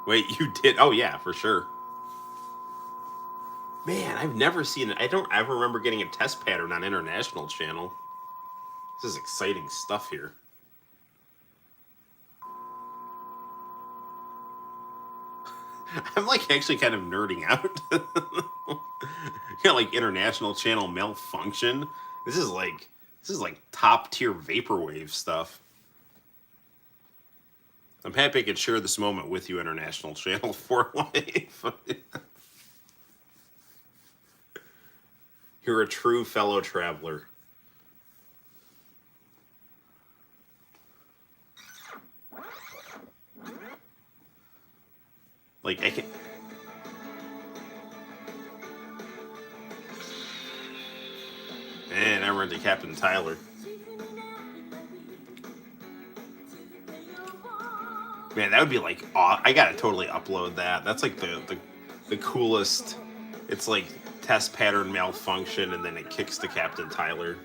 Wait, you did? Oh yeah, for sure. Man, I've never seen it. I don't ever remember getting a test pattern on International Channel. This is exciting stuff here. I'm like actually kind of nerding out. Yeah, like International Channel malfunction. This is like top tier vaporwave stuff. I'm happy I could share this moment with you, International Channel for life. You're a true fellow traveler. Like, I can... And I run to Captain Tyler. Man, that would be like... I gotta totally upload that. That's like the coolest... It's like test pattern malfunction, and then it kicks to Captain Tyler.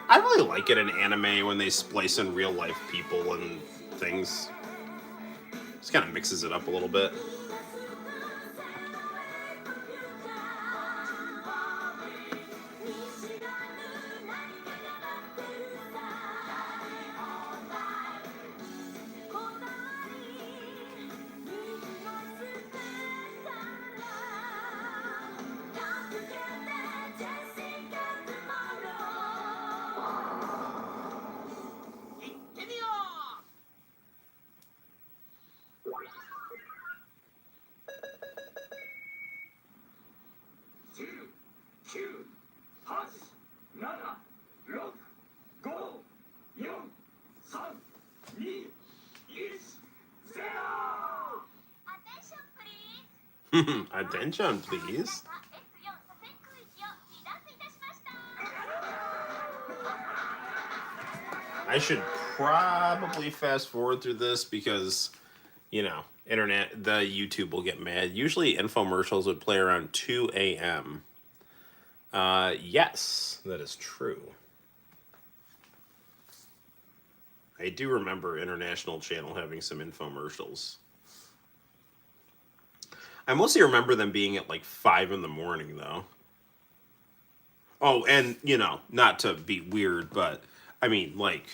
I really like it in anime when they splice in real life people and things. Just kind of mixes it up a little bit. Attention, please. I should probably fast forward through this because, you know, the YouTube will get mad. Usually infomercials would play around 2 a.m. Yes, that is true. I do remember International Channel having some infomercials. I mostly remember them being at like 5 in the morning, though. Oh, and, you know, not to be weird, but, I mean, like,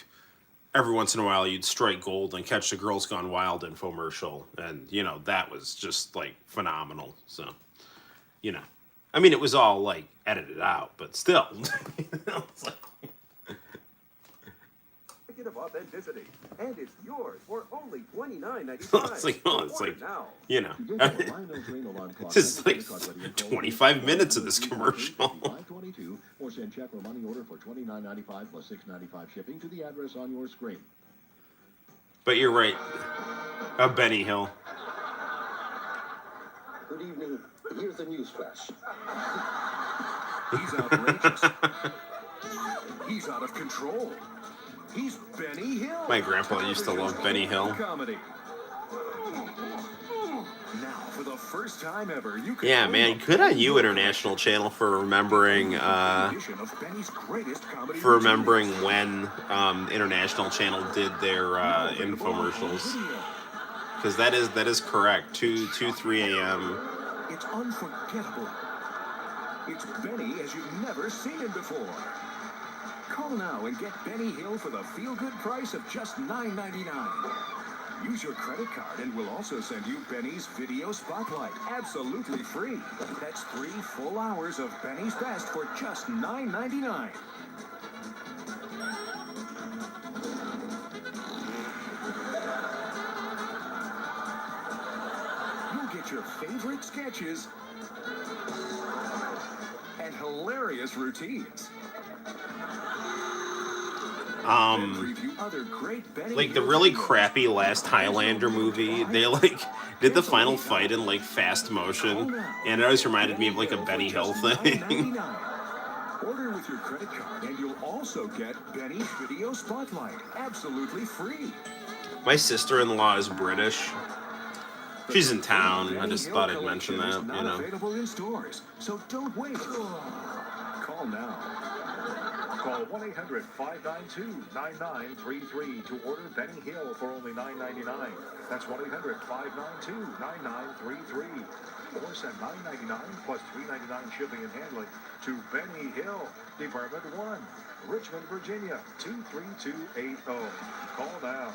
every once in a while you'd strike gold and catch the Girls Gone Wild infomercial. And, you know, that was just, like, phenomenal. So, you know. I mean, it was all, like, edited out, but still. It's like... Of authenticity, and it's yours for only $29.95. It's like, oh, it's like, now. you know, this is like 25 minutes of this commercial. 24-cent check or money order for $29.95 plus $6.95 shipping to the address on your screen. But you're right. Benny Hill. Good evening. Here's the news flash. He's outrageous. He's out of control. He's Benny Hill. My grandpa used to love Benny Hill. Comedy. Now, for the first time ever, you can Yeah, man, good on you, International Channel, for remembering when International Channel did their infomercials. Because that is correct. 2, 3 a.m. It's unforgettable. It's Benny as you've never seen him before. Call now and get Benny Hill for the feel-good price of just $9.99. Use your credit card and we'll also send you Benny's Video Spotlight, absolutely free. That's 3 full hours of Benny's best for just $9.99. You'll get your favorite sketches and hilarious routines. Like the really crappy last Highlander movie, they like did the final fight in like fast motion, and it always reminded me of like a Benny Hill thing. Order with your credit card and you'll also get Benny's Video Spotlight, absolutely free. My sister-in-law is British. She's in town. I just thought I'd mention that, you know. Available in stores, so don't wait. Call now. Call 1-800-592-9933 to order Benny Hill for only $9.99. That's 1-800-592-9933. Or send $9.99 plus $3.99 shipping and handling to Benny Hill, Department 1, Richmond, Virginia, 23280. Call now.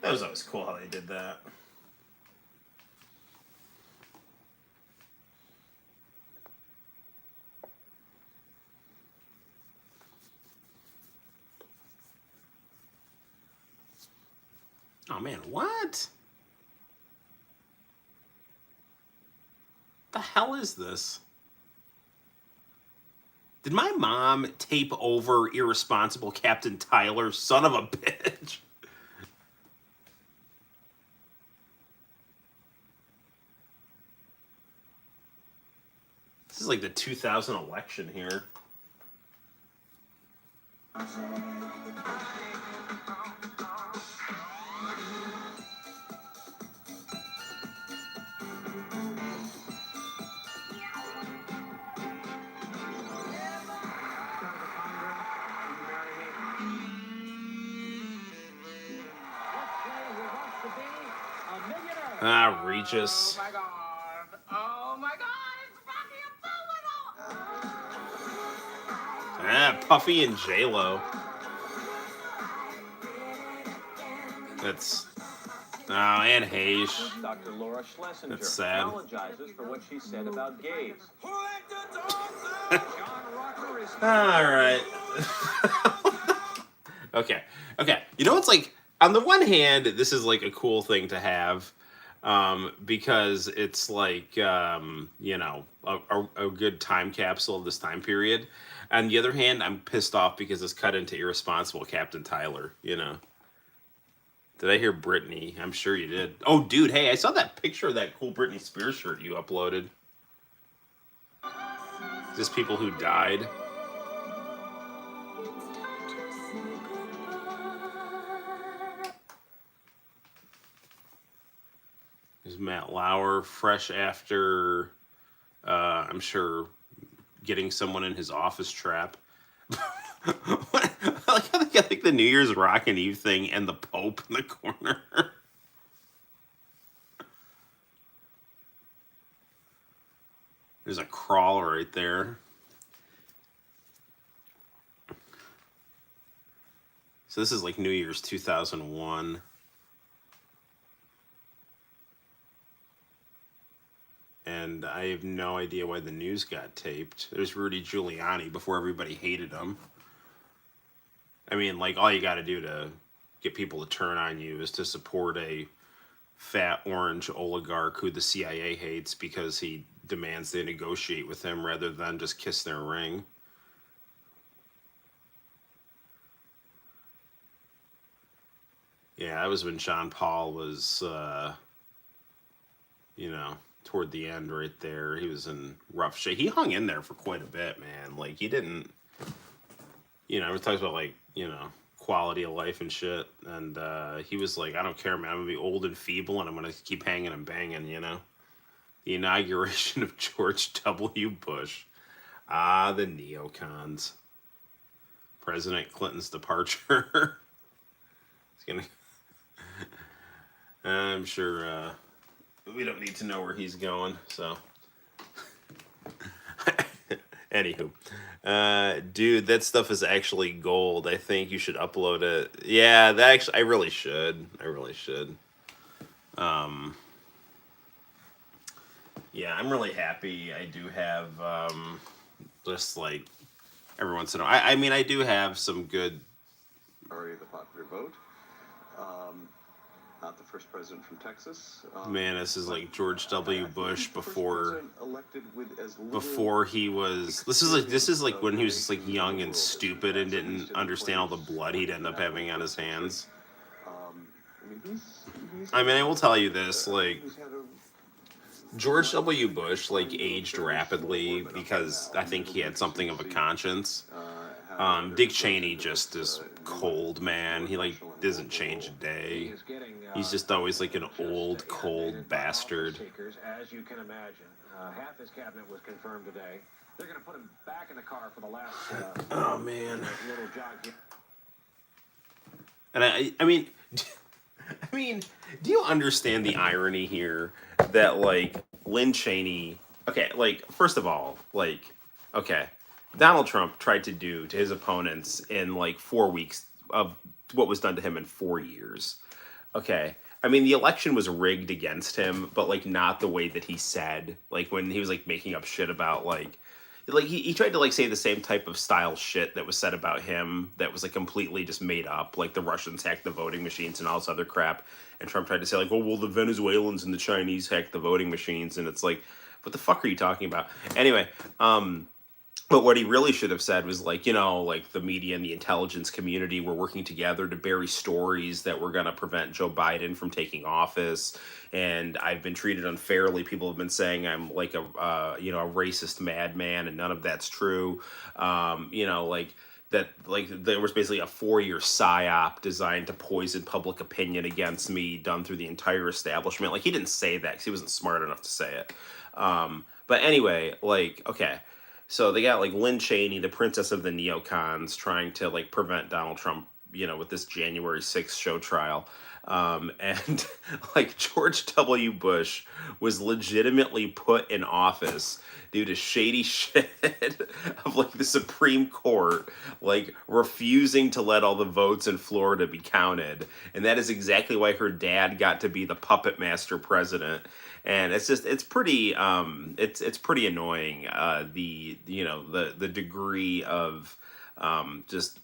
That was always cool how they did that. Oh man, what? The hell is this? Did my mom tape over irresponsible Captain Tyler, son of a bitch? This is like the 2000 election here. Ah, Regis. Oh my god. Oh my god, it's Rocky and Bullwinkle. Puffy and J-Lo. That's... Oh, and Hayes. Dr. Laura Schlesinger That's sad. apologizes for what she said about gays. Alright. Okay. You know, it's like, on the one hand, this is like a cool thing to have. Because it's like, you know, a good time capsule of this time period. On the other hand, I'm pissed off because it's cut into irresponsible Captain Tyler, you know. Did I hear Britney? I'm sure you did. Oh, dude, hey, I saw that picture of that cool Britney Spears shirt you uploaded. Is this people who died? There's Matt Lauer, fresh after, I'm sure, getting someone in his office trap. What? I like how they got like the New Year's Rockin' Eve thing and the Pope in the corner. There's a crawler right there. So this is like New Year's 2001. And I have no idea why the news got taped. There's Rudy Giuliani before everybody hated him. I mean, like, all you got to do to get people to turn on you is to support a fat orange oligarch who the CIA hates because he demands they negotiate with him rather than just kiss their ring. Yeah, that was when Sean Paul was, you know, toward the end right there. He was in rough shape. He hung in there for quite a bit, man. Like, he didn't, you know, everyone talks about, like, you know, quality of life and shit. And he was like, I don't care, man. I'm going to be old and feeble, and I'm going to keep hanging and banging, you know? The inauguration of George W. Bush. Ah, the neocons. President Clinton's departure. It's going to... I'm sure we don't need to know where he's going, so. Anywho. Dude, that stuff is actually gold. I think you should upload it. Yeah, that actually, I really should. Yeah, I'm really happy. I do have, just like, every once in a while. I mean, I do have some good... Sorry, the popular vote. Not the first president from Texas. Man, this is like George W. Bush before he was. This is like when he was just like young and stupid and didn't understand all the blood he'd end up having on his hands. I mean, I will tell you this, like, George W. Bush like aged rapidly because I think he had something of a conscience. Dick Cheney just is cold, man. He like doesn't change a day. He's just always like an old, cold bastard. As you can imagine, half his cabinet was confirmed today. They're going to put him back in the car for the last. Oh man. Little jog. And I mean, do you understand the irony here that like Lynn Cheney? Okay, like first of all, like okay. Donald Trump tried to do to his opponents in like 4 weeks of what was done to him in 4 years. Okay. I mean, the election was rigged against him, but like not the way that he said. Like when he was like making up shit about like he tried to like say the same type of style shit that was said about him that was like completely just made up. Like the Russians hacked the voting machines and all this other crap. And Trump tried to say like, oh, well, the Venezuelans and the Chinese hacked the voting machines. And it's like, what the fuck are you talking about? Anyway, but what he really should have said was like, you know, like the media and the intelligence community were working together to bury stories that were going to prevent Joe Biden from taking office. And I've been treated unfairly. People have been saying I'm like a, you know, a racist madman, and none of that's true. You know, like that, like there was basically a 4-year psyop designed to poison public opinion against me, done through the entire establishment. Like he didn't say that because he wasn't smart enough to say it. But anyway, like, okay. So they got like Lynn Cheney, the princess of the neocons, trying to like prevent Donald Trump, you know, with this January 6th show trial. And like George W. Bush was legitimately put in office due to shady shit of like the Supreme Court, like refusing to let all the votes in Florida be counted. And that is exactly why her dad got to be the puppet master president. And it's just, it's pretty annoying. The degree of just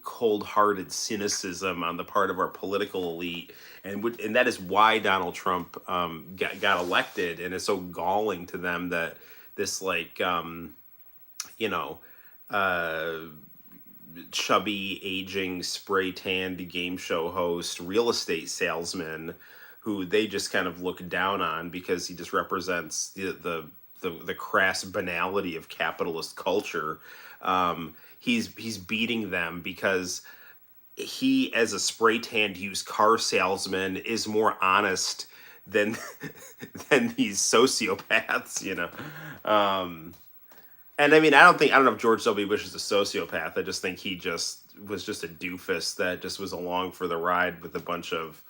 cold-hearted cynicism on the part of our political elite, and that is why Donald Trump got elected, and it's so galling to them that this like chubby, aging, spray-tanned game show host, real estate salesman, who they just kind of look down on because he just represents the crass banality of capitalist culture. He's beating them because he, as a spray-tanned used car salesman, is more honest than these sociopaths, you know. And I mean, I don't know if George W. Bush is a sociopath. I just think he just was just a doofus that just was along for the ride with a bunch of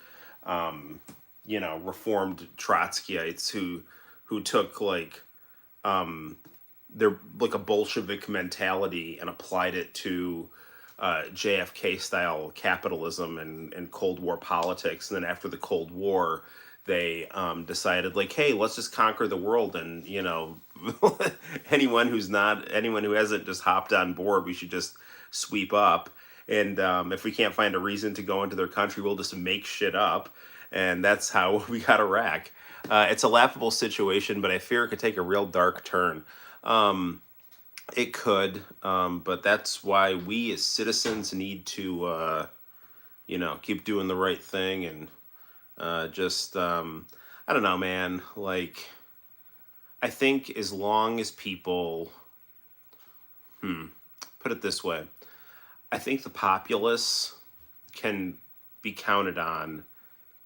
reformed Trotskyites who took like their like a Bolshevik mentality and applied it to JFK style capitalism and Cold War politics. And then after the Cold War, they decided like, hey, let's just conquer the world, and anyone who hasn't just hopped on board, we should just sweep up. And if we can't find a reason to go into their country, we'll just make shit up. and that's how we got Iraq. It's a laughable situation, but I fear it could take a real dark turn. It could, but that's why we as citizens need to, keep doing the right thing and just, I don't know, man. Like, I think as long as people, put it this way, I think the populace can be counted on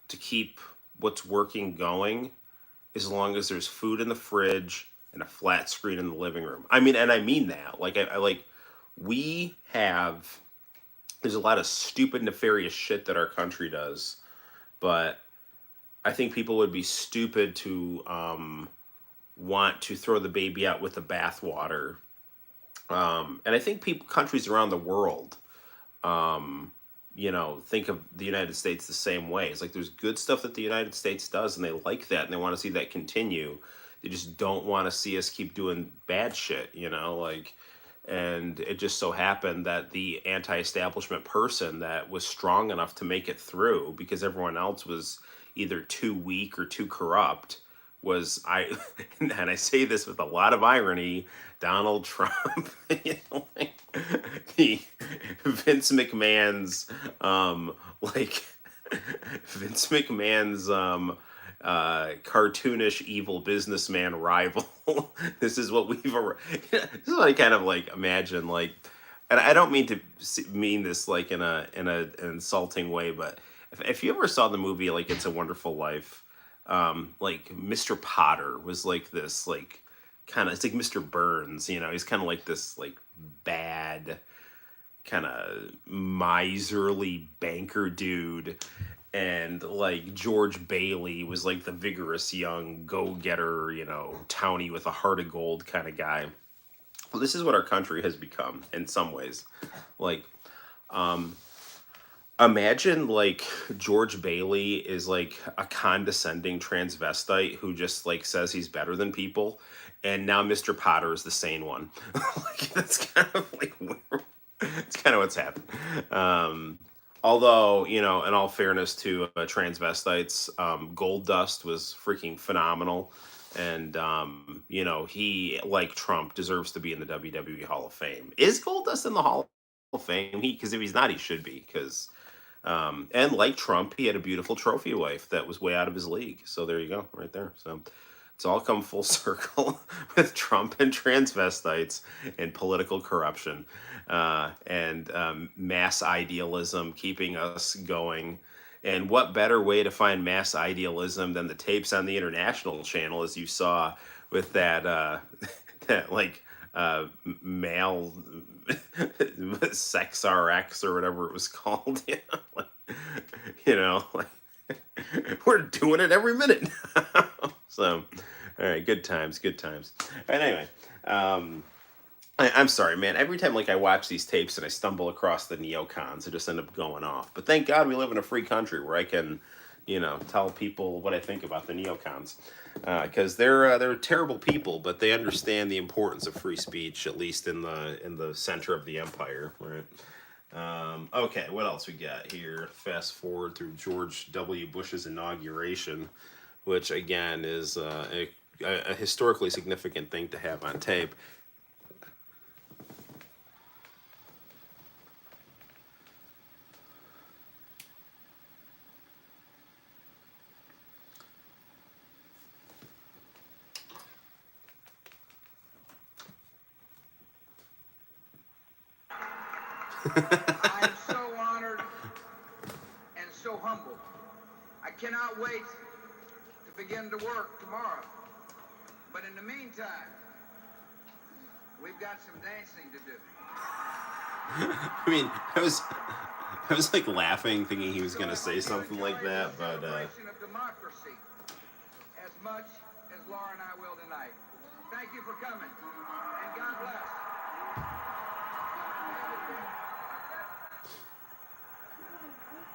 to keep what's working going as long as there's food in the fridge and a flat screen in the living room. I mean, and I mean that. Like, I like, we have, there's a lot of stupid, nefarious shit that our country does, but I think people would be stupid to want to throw the baby out with the bathwater. And I think countries around the world, think of the United States the same way. It's like there's good stuff that the United States does, and they like that, and they want to see that continue. They just don't want to see us keep doing bad shit, like. And it just so happened that the anti-establishment person that was strong enough to make it through, because everyone else was either too weak or too corrupt, was and I say this with a lot of irony, Donald Trump. Like, the Vince McMahon's Vince McMahon's cartoonish evil businessman rival. This is what this is what I kind of like imagine, like, and I don't mean to mean this like in an insulting way, but if you ever saw the movie like It's a Wonderful Life, like Mr. Potter was like this, like, kind of, it's like Mr. Burns, he's kind of like this like bad kind of miserly banker dude, and like George Bailey was like the vigorous young go-getter, townie with a heart of gold kind of guy. Well, this is what our country has become in some ways. Like, imagine like George Bailey is like a condescending transvestite who just like says he's better than people, and now Mr. Potter is the sane one. Like, that's kind of like it's kind of what's happened. Although, in all fairness to transvestites, Gold Dust was freaking phenomenal. And, he, like Trump, deserves to be in the WWE Hall of Fame. Is Gold Dust in the Hall of Fame? Because if he's not, he should be. And like Trump, he had a beautiful trophy wife that was way out of his league. So there you go, right there. So it's all come full circle with Trump and transvestites and political corruption. And mass idealism keeping us going. And what better way to find mass idealism than the tapes on the international channel, as you saw with that that like male sex RX or whatever it was called. We're doing it every minute. So, all right, good times. All right, anyway. I'm sorry, man. Every time like I watch these tapes and I stumble across the neocons, I just end up going off. But thank God we live in a free country where I can, tell people what I think about the neocons, because they're terrible people, but they understand the importance of free speech, at least in the center of the empire, right? Okay, what else we got here? Fast forward through George W. Bush's inauguration, which again is a historically significant thing to have on tape. I'm so honored and so humbled. I cannot wait to begin to work tomorrow. But in the meantime, we've got some dancing to do. I mean, I was like laughing, thinking he was gonna say something like that, but Celebration of democracy as much as Laura and I will tonight. Thank you for coming, and God bless.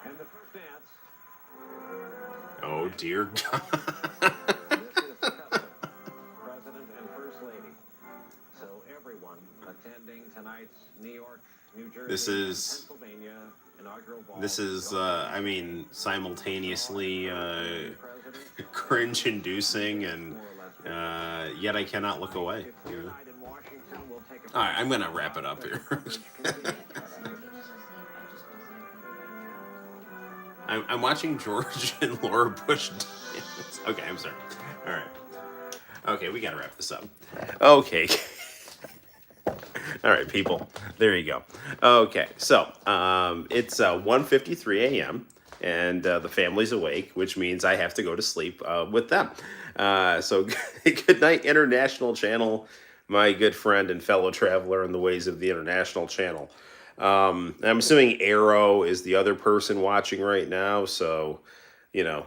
And the first dance. oh dear God. This is the custom. President and First Lady. So everyone attending tonight's New York, New Jersey, This is Pennsylvania, and This is, I mean, simultaneously cringe-inducing, and yet I cannot look away. You know? All right, I'm gonna wrap it up here. I'm watching George and Laura Bush dance. Okay, I'm sorry. All right. Okay, we gotta wrap this up. Okay. All right, people. There you go. Okay, so it's 1:53 a.m. and the family's awake, which means I have to go to sleep with them. So good night, International Channel, my good friend and fellow traveler in the ways of the International Channel. I'm assuming Arrow is the other person watching right now, so, you know,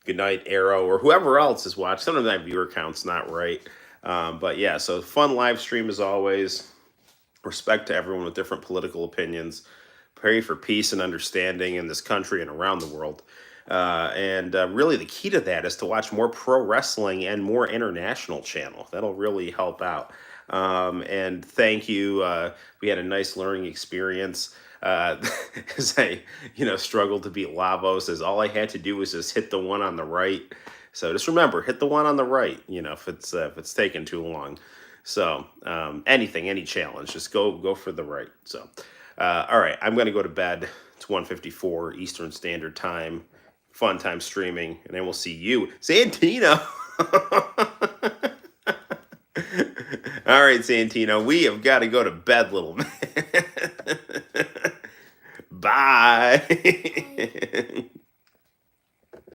good night, Arrow, or whoever else is watching. Sometimes that viewer count's not right. But yeah, so fun live stream as always. Respect to everyone with different political opinions. Pray for peace and understanding in this country and around the world. And really the key to that is to watch more pro wrestling and more International Channel. That'll really help out. And thank you. We had a nice learning experience. As I, struggled to beat Lavos, as all I had to do was just hit the one on the right. So just remember, hit the one on the right, if it's taking too long. So any challenge, just go for the right. So, all right, I'm going to go to bed. It's 1:54 Eastern Standard Time. Fun time streaming, and then we'll see you, Santino. All right, Santino, we have got to go to bed, little man. Bye.